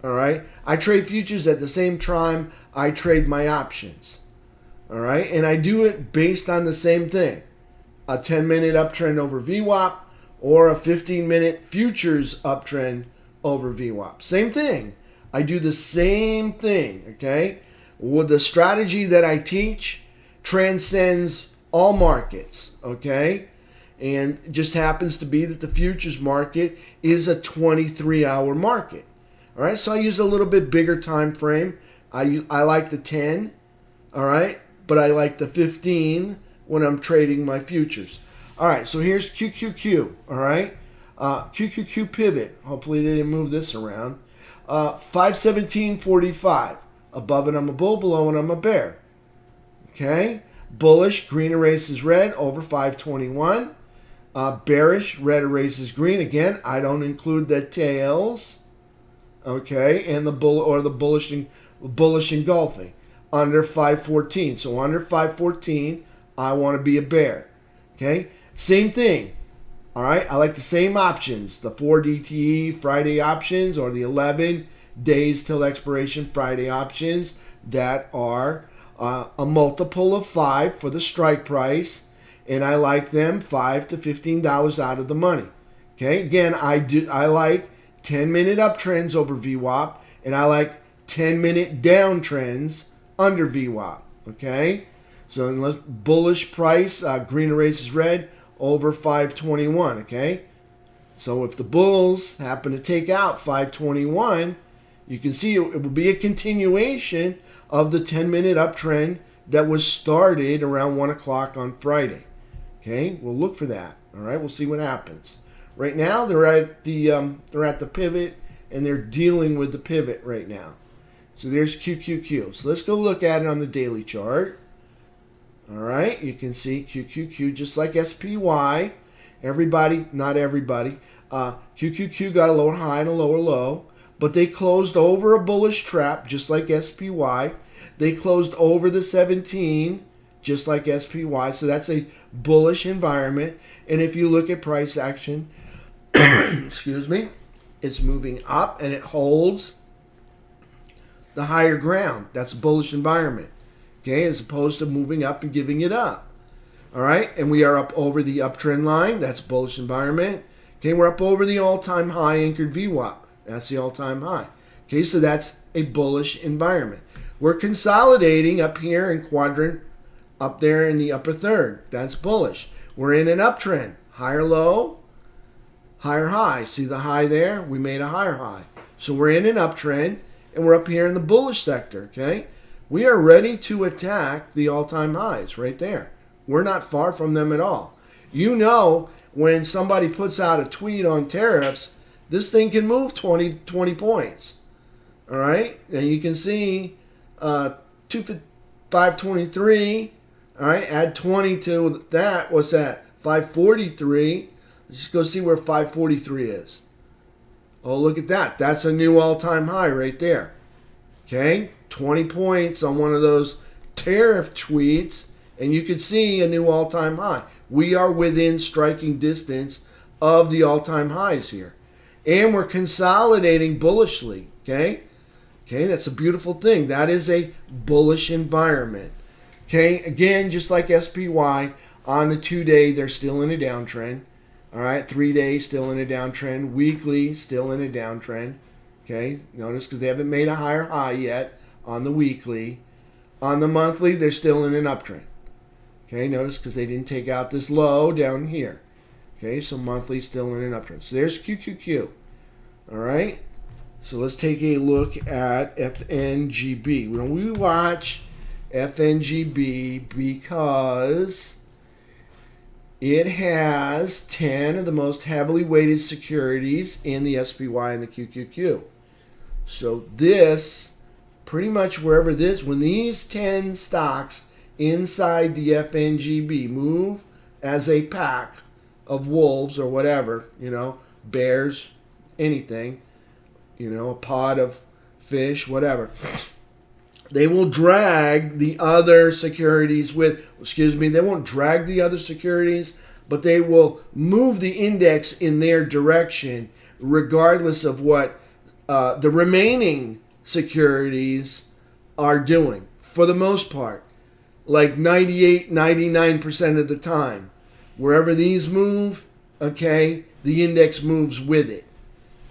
All right. I trade futures at the same time I trade my options. All right. And I do it based on the same thing. A 10-minute uptrend over VWAP or a 15-minute futures uptrend over VWAP. Same thing. I do the same thing, okay? With the strategy that I teach transcends all markets, okay? And it just happens to be that the futures market is a 23-hour market. All right, so I use a little bit bigger time frame. I like the 10, all right? But I like the 15 when I'm trading my futures. All right, so here's QQQ, all right? QQQ pivot. Hopefully they didn't move this around. 517.45. Above it, I'm a bull. Below it, I'm a bear. Okay? Bullish, green erases red over 521. Bearish, red erases green. Again, I don't include the tails. Okay? And the bull or the bullish engulfing. Under 514. So under 514, I want to be a bear. Okay? Same thing. All right? I like the same options. The 4 DTE Friday options or the 11 days till expiration Friday options that are a multiple of 5 for the strike price. And I like them $5 to $15 out of the money. Okay? Again, I like 10-minute uptrends over VWAP. And I like 10-minute downtrends under VWAP. Okay? So unless bullish price, green erases red over 521. Okay? So if the bulls happen to take out 521, you can see it will be a continuation of the 10-minute uptrend that was started around 1 o'clock on Friday. Okay? We'll look for that. All right? We'll see what happens. Right now, they're at the pivot, and they're dealing with the pivot right now. So there's QQQ. So let's go look at it on the daily chart. All right, you can see QQQ just like SPY. Everybody, not everybody. QQQ got a lower high and a lower low, but they closed over a bullish trap just like SPY. They closed over the 17 just like SPY. So that's a bullish environment. And if you look at price action, excuse me, it's moving up and it holds the higher ground. That's a bullish environment. Okay, as opposed to moving up and giving it up. All right, and we are up over the uptrend line. That's bullish environment. Okay, we're up over the all-time high anchored VWAP. That's the all-time high. Okay, so that's a bullish environment. We're consolidating up here in quadrant, up there in the upper third. That's bullish. We're in an uptrend. Higher low, higher high. See the high there? We made a higher high. So we're in an uptrend, and we're up here in the bullish sector, okay? We are ready to attack the all-time highs right there. We're not far from them at all. You know, when somebody puts out a tweet on tariffs, this thing can move 20 points. All right? And you can see 523. All right? Add 20 to that. What's that? 543. Let's just go see where 543 is. Oh, look at that. That's a new all-time high right there. Okay? 20 points on one of those tariff tweets, and you can see a new all-time high. We are within striking distance of the all-time highs here. And we're consolidating bullishly, okay? Okay, that's a beautiful thing. That is a bullish environment. Okay, again, just like SPY, on the 2-day, they're still in a downtrend. All right, 3-day, still in a downtrend. Weekly, still in a downtrend. Okay, notice because they haven't made a higher high yet on the weekly. On the monthly, they're still in an uptrend. Okay, notice because they didn't take out this low down here. Okay, so monthly still in an uptrend. So there's QQQ. All right, so let's take a look at FNGB. When we watch FNGB because it has 10 of the most heavily weighted securities in the SPY and the QQQ. So this, pretty much wherever this, when these 10 stocks inside the FNGB move as a pack of wolves or whatever, you know, bears, anything, you know, a pod of fish, whatever, they will drag the other securities they won't drag the other securities, but they will move the index in their direction regardless of what the remaining securities are doing, for the most part, like 98, 99% of the time. Wherever these move, okay, the index moves with it.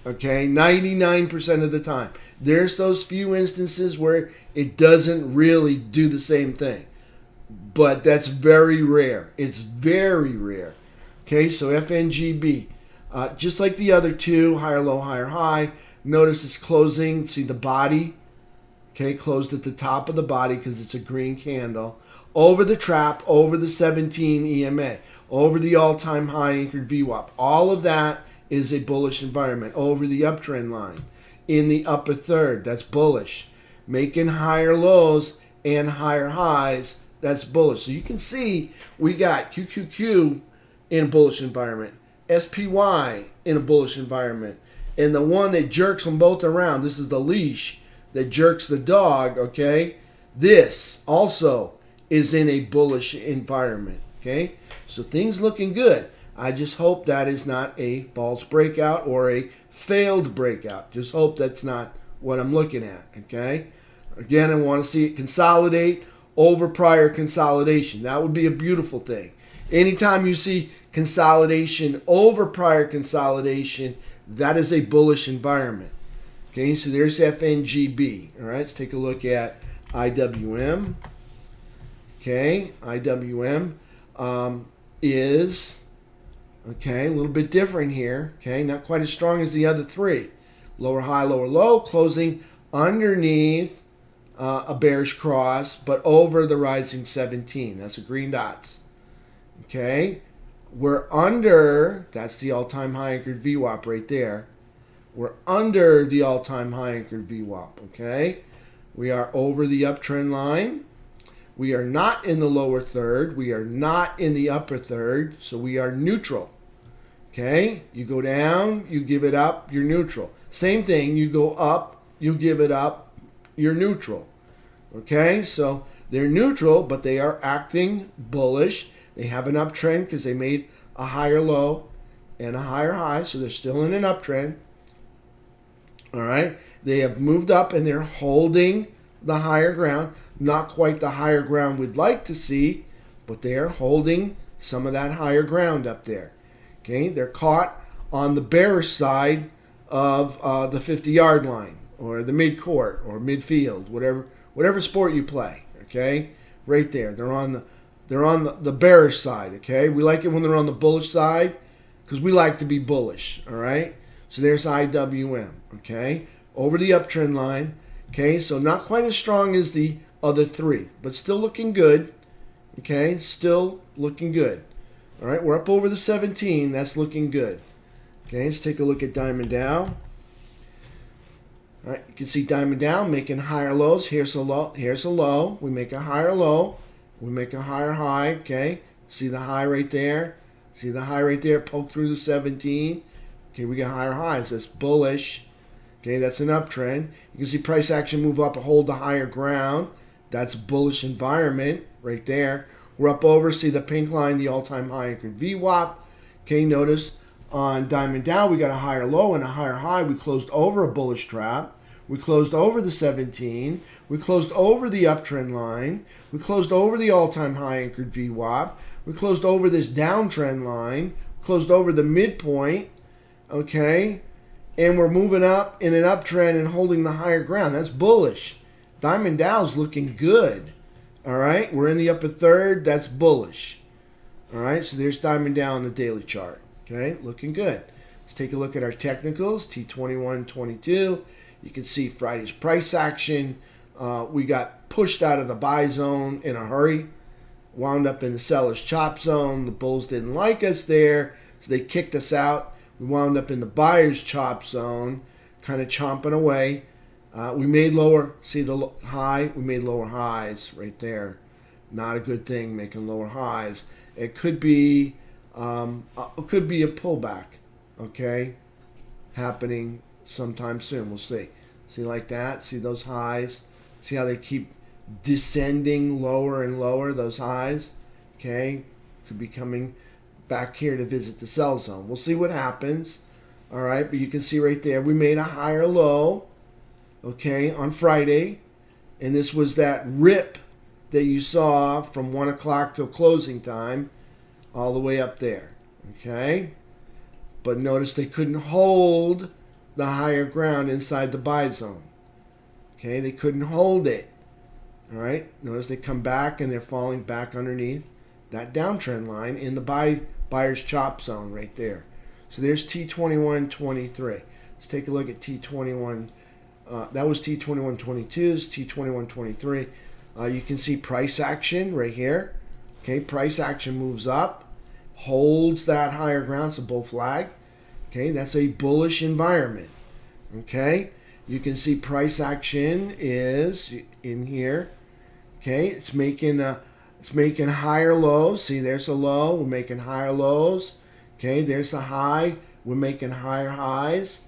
Okay, 99% of the time. There's those few instances where it doesn't really do the same thing. But that's very rare. It's very rare. Okay, so FNGB, just like the other two, higher low, higher high. Notice it's closing. See the body? Okay, closed at the top of the body because it's a green candle. Over the trap, over the 17 EMA, over the all-time high anchored VWAP. All of that is a bullish environment. Over the uptrend line, in the upper third, that's bullish. Making higher lows and higher highs, that's bullish. So you can see we got QQQ in a bullish environment, SPY in a bullish environment, and the one that jerks them both around, this is the leash that jerks the dog, okay? This also is in a bullish environment, okay? So things looking good. I just hope that is not a false breakout or a failed breakout. Just hope that's not what I'm looking at, okay? Again, I want to see it consolidate over prior consolidation. That would be a beautiful thing. Anytime you see consolidation over prior consolidation, that is a bullish environment. Okay, so there's FNGB. All right, let's take a look at IWM. Okay, IWM is, okay, a little bit different here. Okay, not quite as strong as the other three. Lower high, lower low, closing underneath a bearish cross, but over the rising 17. That's a green dots. Okay, we're under, that's the all-time high anchored VWAP right there. We're under the all-time high anchored VWAP, okay? We are over the uptrend line. We are not in the lower third. We are not in the upper third, so we are neutral, okay? You go down, you give it up, you're neutral. Same thing, you go up, you give it up, you're neutral, okay? So they're neutral, but they are acting bullish. They have an uptrend because they made a higher low and a higher high, so they're still in an uptrend. All right, they have moved up and they're holding the higher ground. Not quite the higher ground we'd like to see, but they are holding some of that higher ground up there. Okay, they're caught on the bearish side of the 50-yard line or the mid-court or midfield, whatever sport you play. Okay, right there, they're on the bearish side. Okay, we like it when they're on the bullish side because we like to be bullish. All right. So there's IWM, okay, over the uptrend line, okay, so not quite as strong as the other three, but still looking good, okay, still looking good. All right, we're up over the 17, that's looking good. Okay, let's take a look at Diamond Dow. All right, you can see Diamond Dow making higher lows. Here's a low, we make a higher low, we make a higher high, okay, see the high right there, poke through the 17. Okay, we got higher highs. That's bullish. Okay, that's an uptrend. You can see price action move up and hold the higher ground. That's bullish environment right there. We're up over, see the pink line, the all-time high anchored VWAP. Okay, notice on Diamond Dow, we got a higher low and a higher high. We closed over a bullish trap. We closed over the 17. We closed over the uptrend line. We closed over the all-time high anchored VWAP. We closed over this downtrend line. Closed over the midpoint. Okay, and we're moving up in an uptrend and holding the higher ground. That's bullish. Diamond Dow's looking good. All right, we're in the upper third. That's bullish. All right, so there's Diamond Dow on the daily chart. Okay, looking good. Let's take a look at our technicals, T21.22. You can see Friday's price action. We got pushed out of the buy zone in a hurry. Wound up in the seller's chop zone. The bulls didn't like us there, so they kicked us out. We wound up in the buyer's chop zone, kind of chomping away. We made lower, see the high? We made lower highs right there. Not a good thing, making lower highs. It could be a pullback, okay, happening sometime soon. We'll see. See like that? See those highs? See how they keep descending lower and lower, those highs? Okay, could be coming back here to visit the sell zone. We'll see what happens. All right, but you can see right there, we made a higher low, okay, on Friday. And this was that rip that you saw from 1 o'clock till closing time all the way up there, okay? But notice they couldn't hold the higher ground inside the buy zone. Okay, they couldn't hold it. All right, notice they come back and they're falling back underneath that downtrend line in the buyer's chop zone right there. So there's T21.23. Let's take a look at T21. That was T21.22's, T21.23. You can see price action right here. Okay, price action moves up, holds that higher ground, so bull flag. Okay, that's a bullish environment. Okay, you can see price action is in here. Okay, it's making higher lows. See, there's a low. We're making higher lows. Okay, there's a high. We're making higher highs.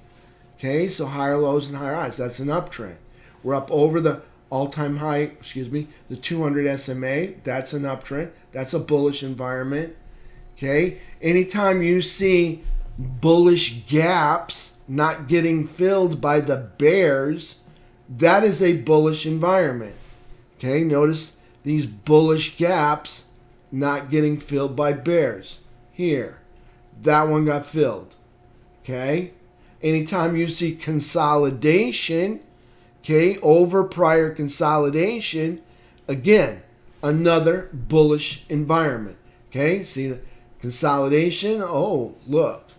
Okay, so higher lows and higher highs. That's an uptrend. We're up over the all-time high, the 200 SMA. That's an uptrend. That's a bullish environment. Okay, anytime you see bullish gaps not getting filled by the bears, that is a bullish environment. Okay, notice these bullish gaps not getting filled by bears. Here, that one got filled. Okay, anytime you see consolidation, okay, over prior consolidation, again, another bullish environment. Okay, see the consolidation. Oh, look,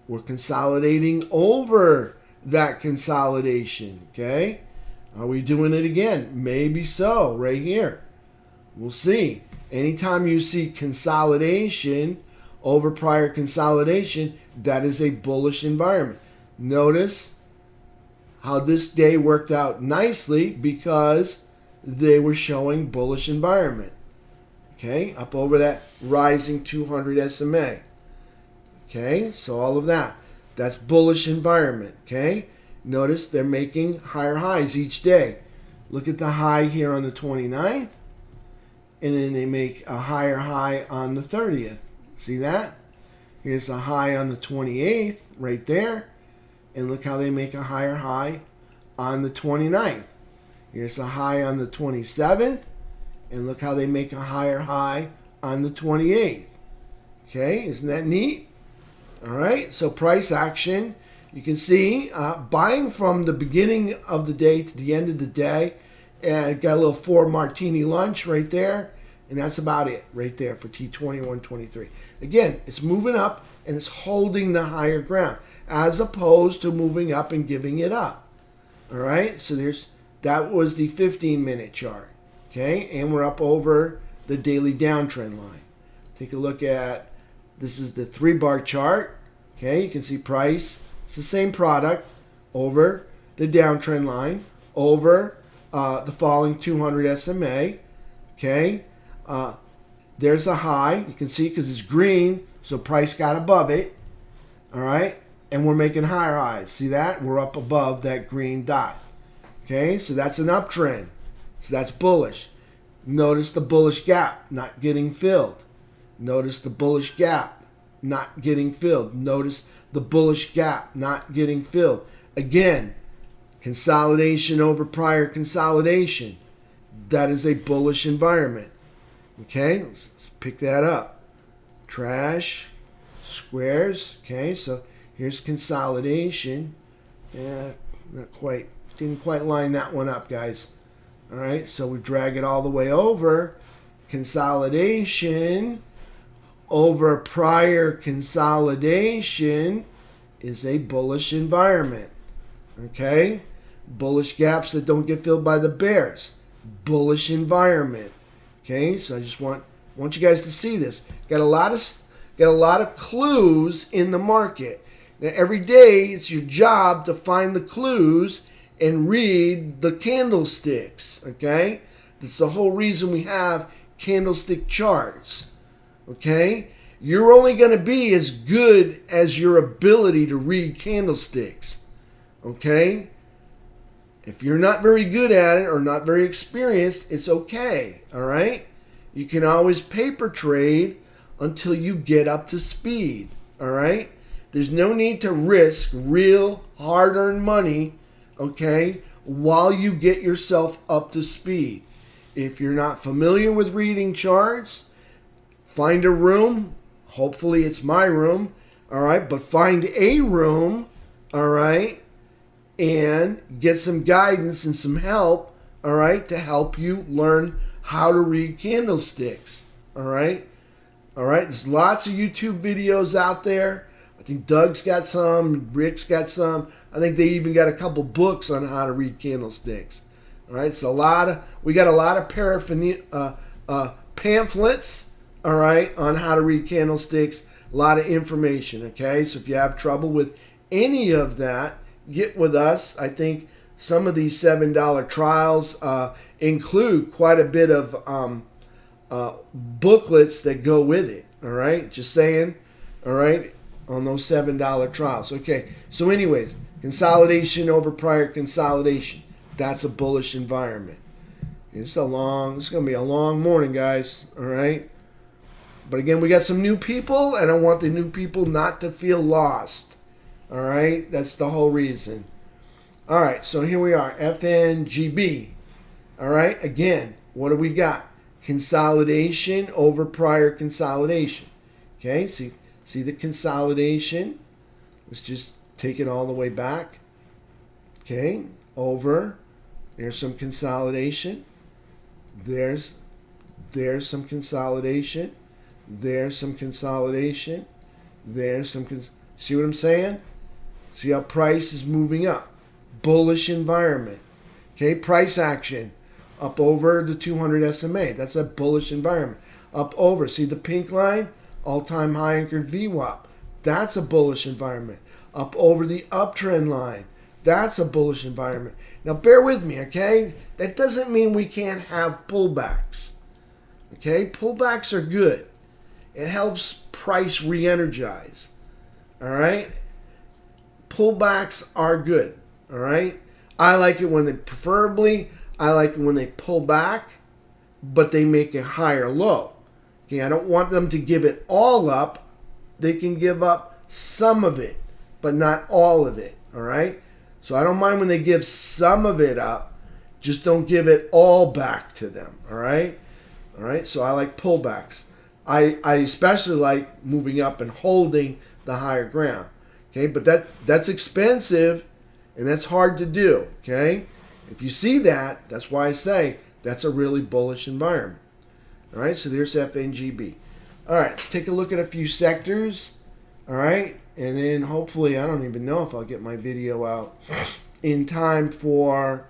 we're consolidating over that consolidation. Okay, are we doing it again? Maybe so, right here. We'll see. Anytime you see consolidation over prior consolidation, that is a bullish environment. Notice how this day worked out nicely because they were showing bullish environment. Okay, up over that rising 200 SMA. Okay, so all of that. That's bullish environment. Okay, notice they're making higher highs each day. Look at the high here on the 29th. And then they make a higher high on the 30th. See that? Here's a high on the 28th right there. And look how they make a higher high on the 29th. Here's a high on the 27th. And look how they make a higher high on the 28th. Okay, isn't that neat? All right, so price action. You can see buying from the beginning of the day to the end of the day. And got a little 4 martini lunch right there. And that's about it right there for T21.23. Again, it's moving up and it's holding the higher ground as opposed to moving up and giving it up. All right, so that was the 15-minute chart. Okay, and we're up over the daily downtrend line. Take a look at, this is the 3-bar chart. Okay, you can see price. It's the same product over the downtrend line, over the falling 200 SMA. Okay, there's a high. You can see because it's green, so price got above it. All right, and we're making higher highs. See that? We're up above that green dot. Okay, so that's an uptrend. So that's bullish. Notice the bullish gap not getting filled. Notice the bullish gap not getting filled. Notice the bullish gap not getting filled. Again, consolidation over prior consolidation. That is a bullish environment. Okay, let's pick that up. Trash, squares. Okay, so here's consolidation. Yeah, not quite. Didn't quite line that one up, guys. All right, so we drag it all the way over. Consolidation over prior consolidation is a bullish environment. Okay, bullish gaps that don't get filled by the bears. Bullish environment. Okay, so I just want you guys to see this. Got a lot of clues in the market. Now every day it's your job to find the clues and read the candlesticks. Okay, that's the whole reason we have candlestick charts. Okay, you're only going to be as good as your ability to read candlesticks. Okay, if you're not very good at it or not very experienced, it's okay. All right, you can always paper trade until you get up to speed. All right, there's no need to risk real hard-earned money, okay, while you get yourself up to speed. If you're not familiar with reading charts, find a room. Hopefully it's my room. all right, but find a room, all right, and get some guidance and some help, all right, to help you learn how to read candlesticks, all right. All right, there's lots of YouTube videos out there. I think Doug's got some, Rick's got some. I think they even got a couple books on how to read candlesticks. All right, it's we got a lot of pamphlets, all right, on how to read candlesticks. A lot of information, okay? So if you have trouble with any of that, get with us. I think some of these $7 trials include quite a bit of booklets that go with it, all right? Just saying, all right, on those $7 trials. Okay, so anyways, consolidation over prior consolidation. That's a bullish environment. It's going to be a long morning, guys, all right? But again, we got some new people, and I want the new people not to feel lost, all right? That's the whole reason. All right, so here we are, FNGB, all right? Again, what do we got? Consolidation over prior consolidation. Okay, see the consolidation. Let's just take it all the way back. Okay, over. There's some consolidation. There's some consolidation. There's some consolidation. See what I'm saying? See how price is moving up. Bullish environment. Okay, price action. Up over the 200 SMA. That's a bullish environment. Up over. See the pink line? All-time high anchored VWAP. That's a bullish environment. Up over the uptrend line. That's a bullish environment. Now bear with me, okay? That doesn't mean we can't have pullbacks. Okay? Pullbacks are good. It helps price re-energize. All right? Pullbacks are good. All right? I like it when I like it when they pull back, but they make a higher low. Okay, I don't want them to give it all up. They can give up some of it, but not all of it. All right? So I don't mind when they give some of it up. Just don't give it all back to them. All right? All right? So I like pullbacks. I especially like moving up and holding the higher ground. Okay, but that's expensive and that's hard to do. Okay? If you see that, that's why I say that's a really bullish environment. All right, so there's FNGB. All right, let's take a look at a few sectors. All right, and then hopefully, I don't even know if I'll get my video out in time for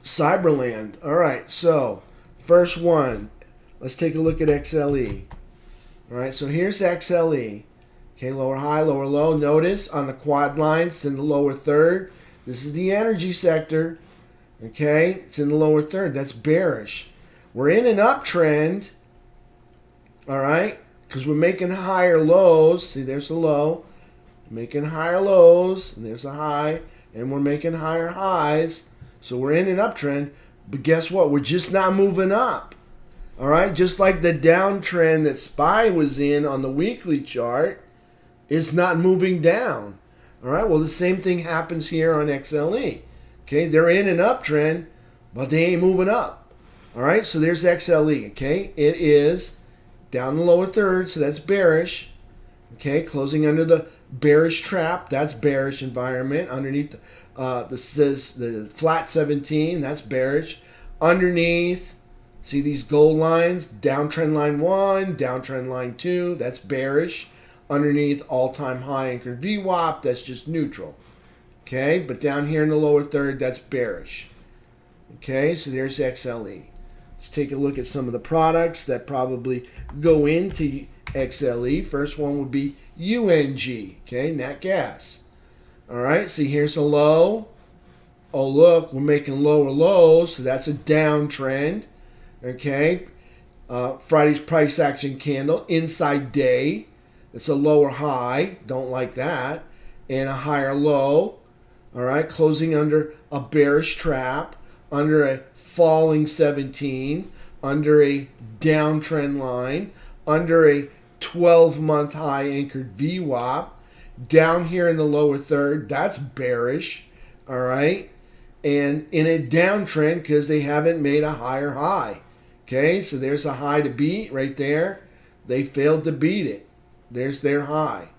Cyberland. All right, so first one, let's take a look at XLE. All right, so here's XLE. Okay, lower high, lower low. Notice on the quad lines, it's in the lower third. This is the energy sector, okay? It's in the lower third. That's bearish. We're in an uptrend, all right? Because we're making higher lows. See, there's a low. Making higher lows, and there's a high, and we're making higher highs. So we're in an uptrend, but guess what? We're just not moving up, all right? Just like the downtrend that SPY was in on the weekly chart, it's not moving down. All right, well, the same thing happens here on XLE. Okay, they're in an uptrend, but they ain't moving up. All right, so there's XLE. Okay, it is down the lower third, so that's bearish. Okay, closing under the bearish trap, that's bearish environment. Underneath the flat 17, that's bearish. Underneath, see these gold lines, downtrend line 1, downtrend line 2, that's bearish. Underneath all-time high anchored VWAP, that's just neutral. Okay, but down here in the lower third, that's bearish. Okay, so there's XLE. Let's take a look at some of the products that probably go into XLE. First one would be UNG, okay, nat gas. All right, see here's a low. Oh, look, we're making lower lows, so that's a downtrend. Okay, Friday's price action candle, inside day. It's a lower high, don't like that, and a higher low, all right, closing under a bearish trap, under a falling 17, under a downtrend line, under a 12-month high anchored VWAP, down here in the lower third, that's bearish, all right, and in a downtrend because they haven't made a higher high, okay, so there's a high to beat right there. They failed to beat it. There's their high.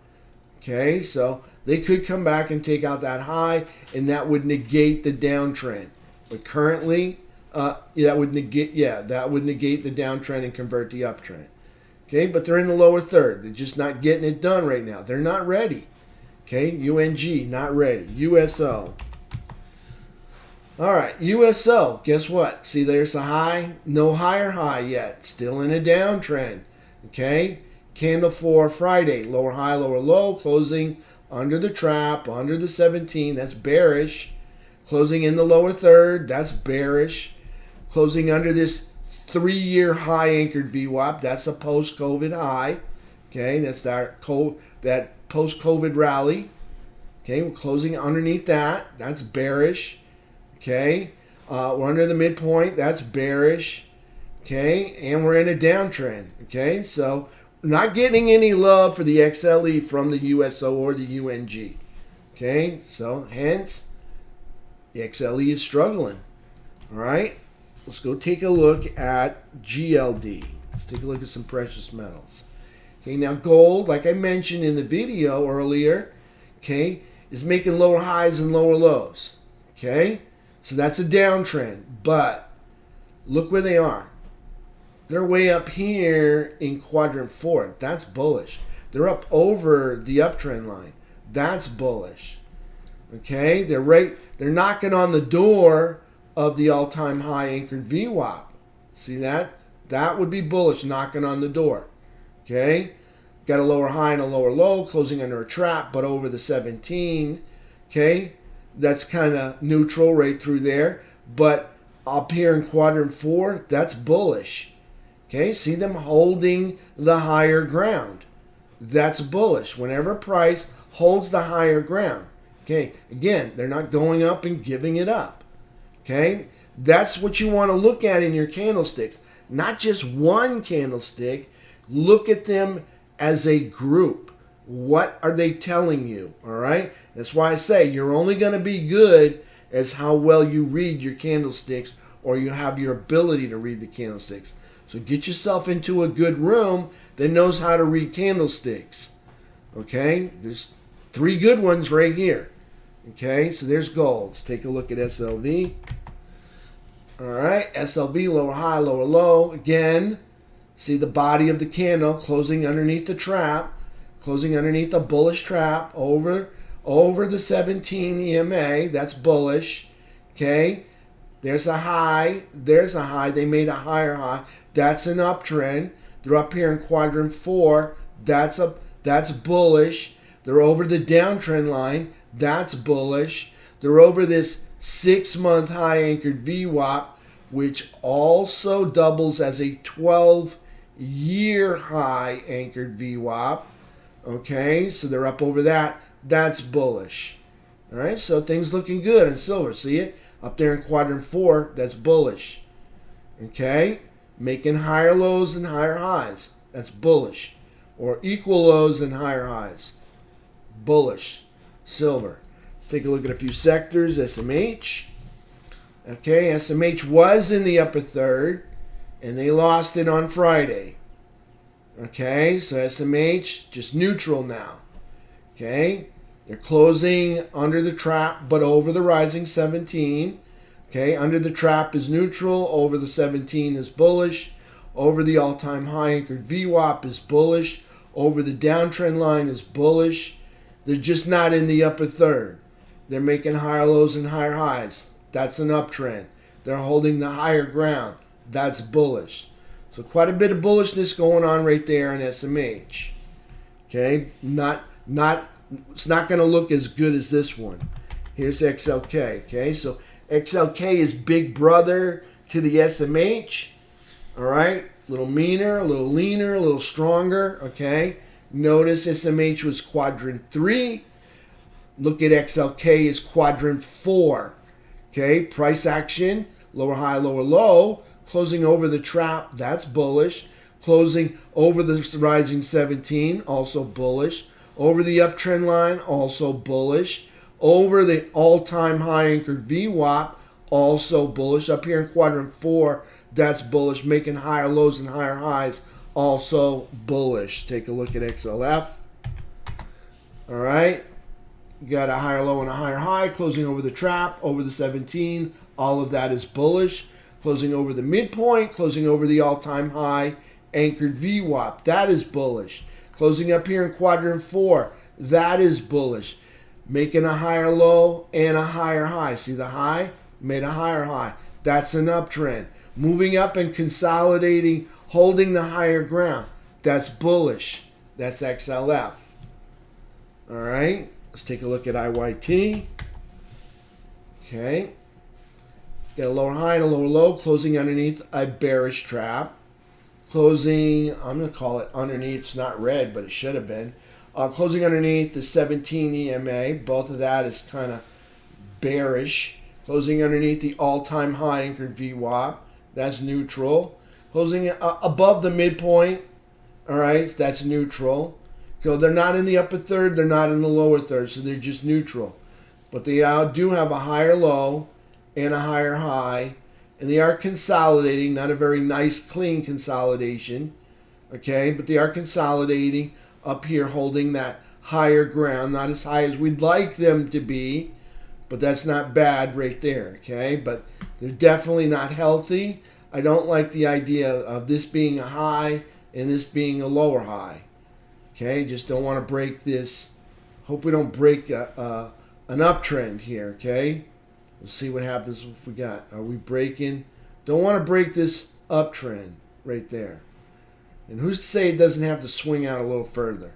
Okay, so they could come back and take out that high, and that would negate the downtrend. But currently, that would negate the downtrend and convert the uptrend. Okay, but they're in the lower third. They're just not getting it done right now. They're not ready. Okay, UNG, not ready. USO. All right, USO, guess what? See, there's a high. No higher high yet. Still in a downtrend. Okay, candle for Friday. Lower high, lower low. Closing under the trap, under the 17. That's bearish. Closing in the lower third. That's bearish. Closing under this 3-year high anchored VWAP. That's a post-COVID high. Okay, that's that post-COVID rally. Okay, we're closing underneath that. That's bearish. Okay, we're under the midpoint. That's bearish. Okay, and we're in a downtrend. Okay, so not getting any love for the XLE from the USO or the UNG. Okay, so hence the XLE is struggling. All right, let's go take a look at GLD. Let's take a look at some precious metals. Okay, now gold, like I mentioned in the video earlier, okay, is making lower highs and lower lows. Okay, so that's a downtrend, but look where they are. They're way up here in quadrant 4. That's bullish. They're up over the uptrend line. That's bullish. Okay, they're knocking on the door of the all-time high anchored VWAP. See that? That would be bullish, knocking on the door. Okay, got a lower high and a lower low, closing under a trap, but over the 17. Okay, that's kind of neutral right through there. But up here in quadrant 4, that's bullish. Okay, see them holding the higher ground. That's bullish. Whenever price holds the higher ground. Okay, again, they're not going up and giving it up. Okay, that's what you want to look at in your candlesticks. Not just one candlestick. Look at them as a group. What are they telling you? All right, that's why I say you're only going to be good as how well you read your candlesticks, or you have your ability to read the candlesticks. So get yourself into a good room that knows how to read candlesticks. Okay, there's 3 good ones right here. Okay, so there's gold. Let's take a look at SLV. All right, SLV, lower high, lower low. Again, see the body of the candle closing underneath the trap, closing underneath the bullish trap over the 17 EMA. That's bullish. Okay, there's a high. There's a high. They made a higher high. That's an uptrend. They're up here in quadrant 4. That's bullish. They're over the downtrend line. That's bullish. They're over this 6-month high anchored VWAP, which also doubles as a 12-year high anchored VWAP. Okay, so they're up over that. That's bullish. All right, so things looking good in silver. See it? Up there in quadrant 4, that's bullish. Okay, making higher lows and higher highs. That's bullish. Or equal lows and higher highs. Bullish. Silver. Let's take a look at a few sectors. SMH. Okay, SMH was in the upper third, and they lost it on Friday. Okay, so SMH just neutral now. Okay, they're closing under the trap, but over the rising 17. Okay, under the trap is neutral, over the 17 is bullish, over the all-time high anchored VWAP is bullish, over the downtrend line is bullish. They're just not in the upper third. They're making higher lows and higher highs. That's an uptrend. They're holding the higher ground. That's bullish. So quite a bit of bullishness going on right there in SMH. Okay, it's not going to look as good as this one. Here's XLK. Okay, so XLK is big brother to the SMH. All right, a little meaner, a little leaner, a little stronger. Okay, notice SMH was quadrant 3. Look at XLK is quadrant 4. Okay, price action, lower high, lower low, closing over the trap, that's bullish. Closing over the rising 17, also bullish. Over the uptrend line, also bullish. Over the all-time high anchored VWAP, also bullish. Up here in quadrant 4, that's bullish, making higher lows and higher highs, also bullish. Take a look at XLF. All right. You got a higher low and a higher high, closing over the trap, over the 17. All of that is bullish. Closing over the midpoint, closing over the all-time high, anchored VWAP. That is bullish. Closing up here in quadrant 4. That is bullish. Making a higher low and a higher high. See the high? Made a higher high. That's an uptrend. Moving up and consolidating, holding the higher ground. That's bullish. That's XLF. All right. Let's take a look at IYT. Okay. Got a lower high and a lower low, closing underneath a bearish trap. Closing, I'm going to call it underneath. It's not red, but it should have been. Closing underneath the 17 EMA. Both of that is kind of bearish. Closing underneath the all-time high anchored VWAP. That's neutral. Closing above the midpoint. All right, so that's neutral. So they're not in the upper third. They're not in the lower third, so they're just neutral. But they do have a higher low and a higher high, and they are consolidating. Not a very nice, clean consolidation, okay? But they are consolidating up here, holding that higher ground. Not as high as we'd like them to be, but that's not bad right there, okay? But they're definitely not healthy. I don't like the idea of this being a high and this being a lower high, okay? Just don't want to break this. Hope we don't break an uptrend here, okay? We'll see what happens if we got. Are we breaking? Don't want to break this uptrend right there. And who's to say it doesn't have to swing out a little further?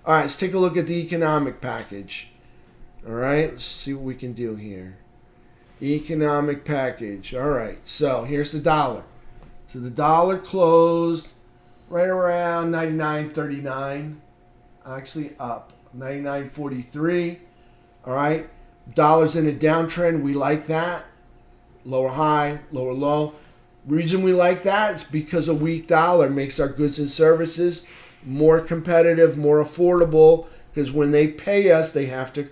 All right, let's take a look at the economic package. All right, let's see what we can do here. Economic package. All right, so here's the dollar. So the dollar closed right around 99.39. Actually up 99.43. All right. Dollar's in a downtrend. We like that. Lower high, lower low. Reason we like that is because a weak dollar makes our goods and services more competitive, more affordable. Because when they pay us, they have to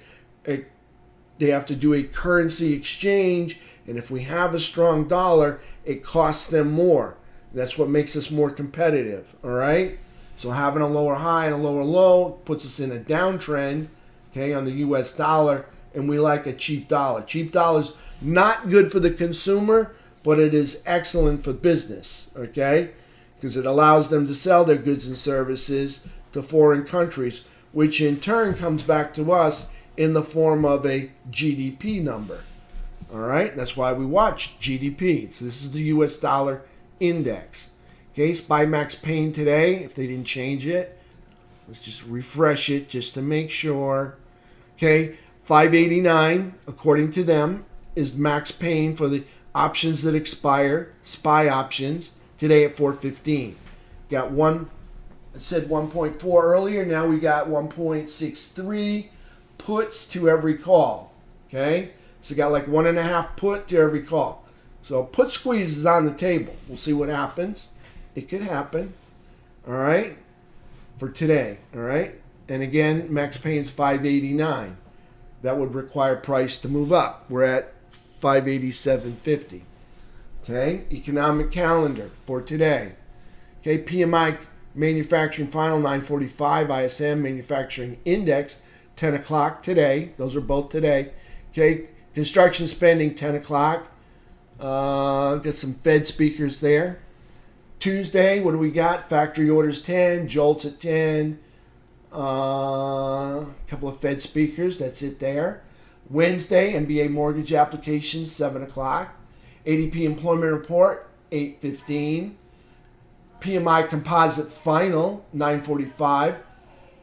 do a currency exchange, and if we have a strong dollar, it costs them more. That's what makes us more competitive. All right. So having a lower high and a lower low puts us in a downtrend, okay, on the U.S. dollar. And we like a cheap dollar. Cheap dollar's not good for the consumer, but it is excellent for business, okay? Because it allows them to sell their goods and services to foreign countries, which in turn comes back to us in the form of a GDP number. All right? That's why we watch GDP. So this is the U.S. dollar index. Okay, SPY Max Pain today, if they didn't change it. Let's just refresh it just to make sure. Okay, 589, according to them, is max pain for the options that expire, SPY options, today at 4:15. Got one, it said 1.4 earlier, now we got 1.63 puts to every call, okay? So got like 1.5 put to every call. So put squeeze is on the table. We'll see what happens. It could happen, all right, for today, all right? And again, max pain's 589. That would require price to move up. We're at 587.50. Okay, economic calendar for today. Okay, PMI manufacturing final 945, ISM manufacturing index 10 o'clock today. Those are both today. Okay, construction spending 10 o'clock. Got some Fed speakers there. Tuesday, what do we got? Factory orders 10, JOLTS at 10. A couple of Fed speakers, that's it there. Wednesday, MBA mortgage applications, 7 o'clock. ADP employment report, 8:15. PMI composite final, 9:45.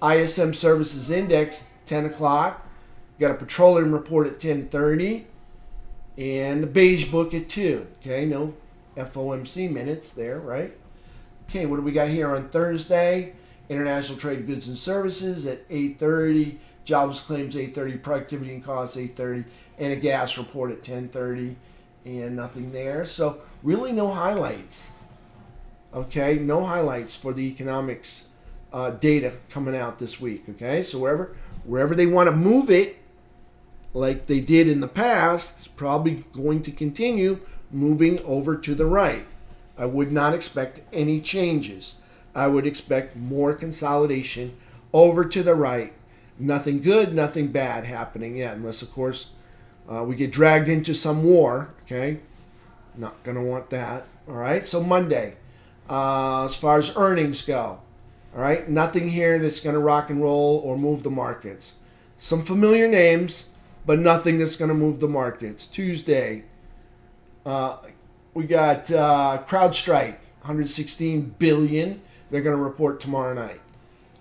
ISM services index, 10 o'clock. Got a petroleum report at 10:30. And the beige book at 2. Okay, no FOMC minutes there, right? Okay, what do we got here on Thursday? International trade goods and services at 8:30, jobs claims 8:30, productivity and costs 8:30, and a gas report at 10:30, and nothing there. So really no highlights. Okay, no highlights for the economics data coming out this week. Okay, so wherever they want to move it, like they did in the past, it's probably going to continue moving over to the right. I would not expect any changes. I would expect more consolidation over to the right. Nothing good, nothing bad happening yet, unless, of course, we get dragged into some war, okay? Not going to want that, all right? So Monday, as far as earnings go, all right? Nothing here that's going to rock and roll or move the markets. Some familiar names, but nothing that's going to move the markets. Tuesday, we got CrowdStrike, 116 billion. They're going to report tomorrow night.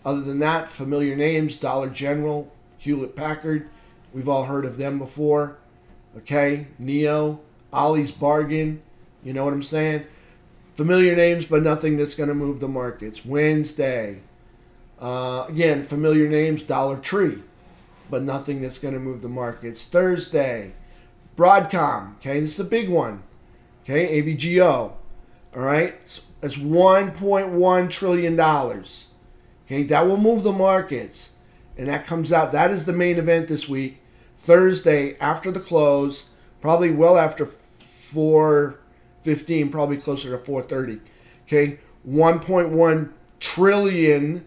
Other than that, familiar names, Dollar General, Hewlett-Packard. We've all heard of them before. Okay, Neo, Ollie's Bargain. You know what I'm saying? Familiar names, but nothing that's going to move the markets. Wednesday, again, familiar names, Dollar Tree, but nothing that's going to move the markets. Thursday, Broadcom. Okay, this is a big one. Okay, AVGO. All right, it's $1.1 trillion. Okay, that will move the markets. And that comes out. That is the main event this week. Thursday, after the close, probably well after 4:15, probably closer to 4:30. Okay, $1.1 trillion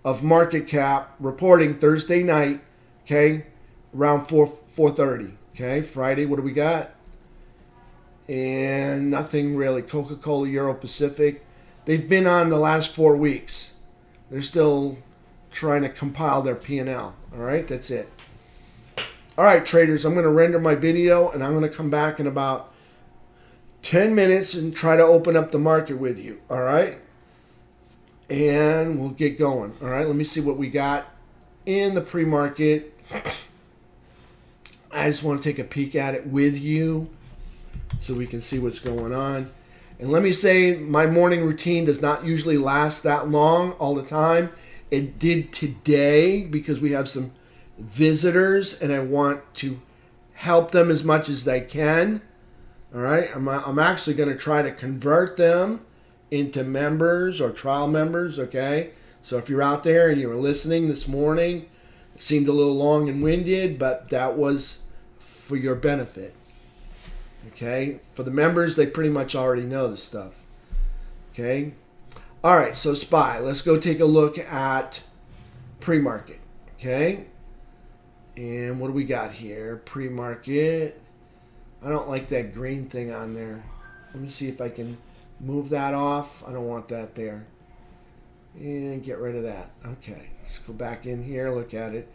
of market cap reporting Thursday night. Okay, around 4:30. Okay, Friday, what do we got? And nothing really. Coca-Cola, Euro Pacific. They've been on the last 4 weeks. They're still trying to compile their P&L. All right, that's it. All right, traders, I'm going to render my video, and I'm going to come back in about 10 minutes and try to open up the market with you. All right? And we'll get going. All right, let me see what we got in the pre-market. I just want to take a peek at it with you so we can see what's going on. And let me say, my morning routine does not usually last that long all the time. It did today because we have some visitors and I want to help them as much as I can. All right, I'm actually going to try to convert them into members or trial members, okay? So if you're out there and you were listening this morning, it seemed a little long and winded, but that was for your benefit. Okay, for the members, they pretty much already know this stuff. Okay, all right, so SPY. Let's go take a look at pre-market. Okay, and what do we got here? Pre-market. I don't like that green thing on there. Let me see if I can move that off. I don't want that there. And get rid of that. Okay, let's go back in here, look at it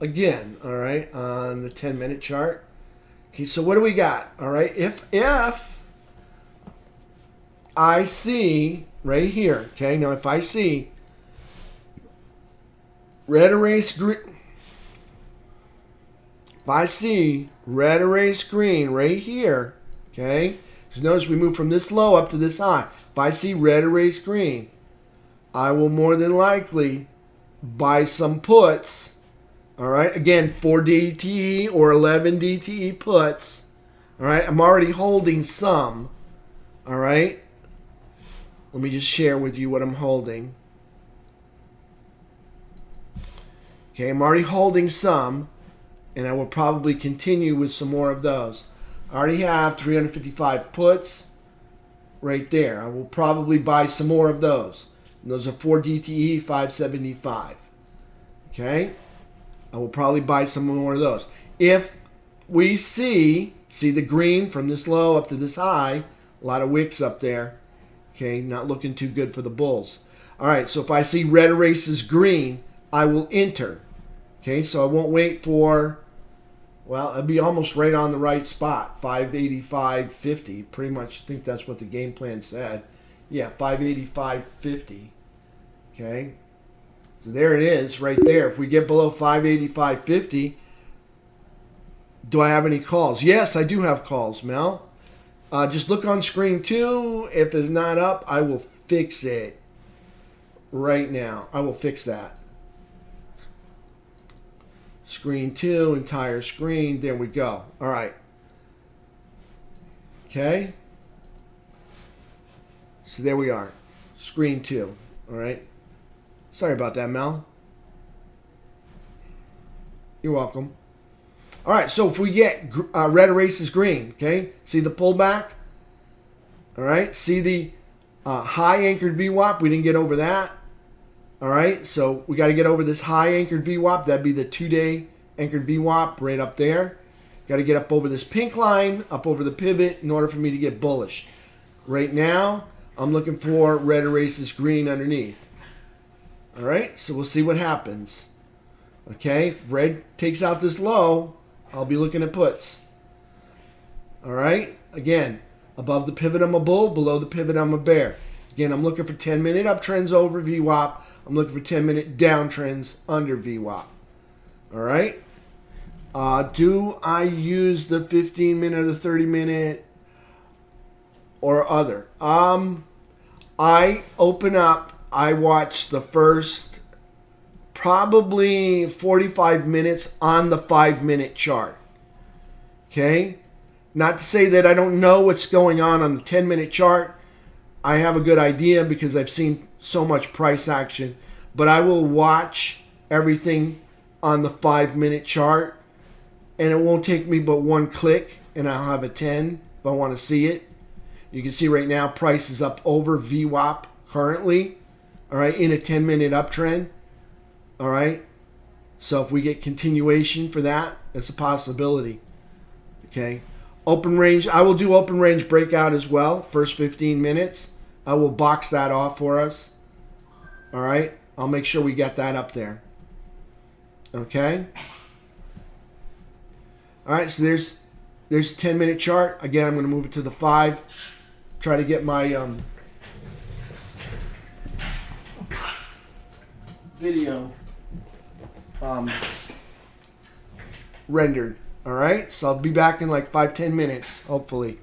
again. All right, on the 10-minute chart. Okay, so what do we got? All right, if I see right here, okay, now if I see red erase green, if I see red erase green right here, okay, just notice we move from this low up to this high. If I see red erase green, I will more than likely buy some puts. All right, again, 4 DTE or 11 DTE puts. All right, I'm already holding some. All right, let me just share with you what I'm holding. Okay, I'm already holding some, and I will probably continue with some more of those. I already have 355 puts right there. I will probably buy some more of those. And those are 4 DTE, 575. Okay? I will probably buy some more of those. If we see the green from this low up to this high, a lot of wicks up there. Okay, not looking too good for the bulls. All right, so if I see red erases green, I will enter. Okay, so I won't wait for, well, it'll be almost right on the right spot, 585.50. Pretty much think that's what the game plan said. Yeah, 585.50. Okay. So there it is right there. If we get below 585.50, do I have any calls? Yes, I do have calls, Mel. Just look on screen 2. If it's not up, I will fix it right now. I will fix that. Screen 2, entire screen. There we go. All right. Okay. So there we are. Screen 2. All right. Sorry about that, Mel. You're welcome. All right, so if we get red erases green, okay? See the pullback? All right, see the High anchored VWAP, we didn't get over that. All right, so we got to get over this high anchored VWAP. That'd be the 2-day anchored VWAP right up there. Got to get up over this pink line, up over the pivot in order for me to get bullish. Right now, I'm looking for red erases green underneath. All right, so we'll see what happens. Okay, if red takes out this low, I'll be looking at puts. All right, again, above the pivot, I'm a bull. Below the pivot, I'm a bear. Again, I'm looking for 10-minute uptrends over VWAP. I'm looking for 10-minute downtrends under VWAP. All right. Do I use the 15-minute or the 30-minute or other? I open up. I watch the first probably 45 minutes on the 5-minute chart. Okay. Not to say that I don't know what's going on the 10-minute chart. I have a good idea because I've seen so much price action, but I will watch everything on the 5-minute chart, and it won't take me but one click, and I'll have a 10 if I want to see it. You can see right now price is up over VWAP currently, all right, in a 10-minute uptrend, all right. So if we get continuation for that, it's a possibility, okay. Open range, I will do open range breakout as well, first 15 minutes. I will box that off for us. All right. I'll make sure we get that up there. Okay. All right. So there's 10-minute chart. Again, I'm going to move it to the 5. Try to get my video rendered. All right. So I'll be back in like 5-10 minutes, hopefully.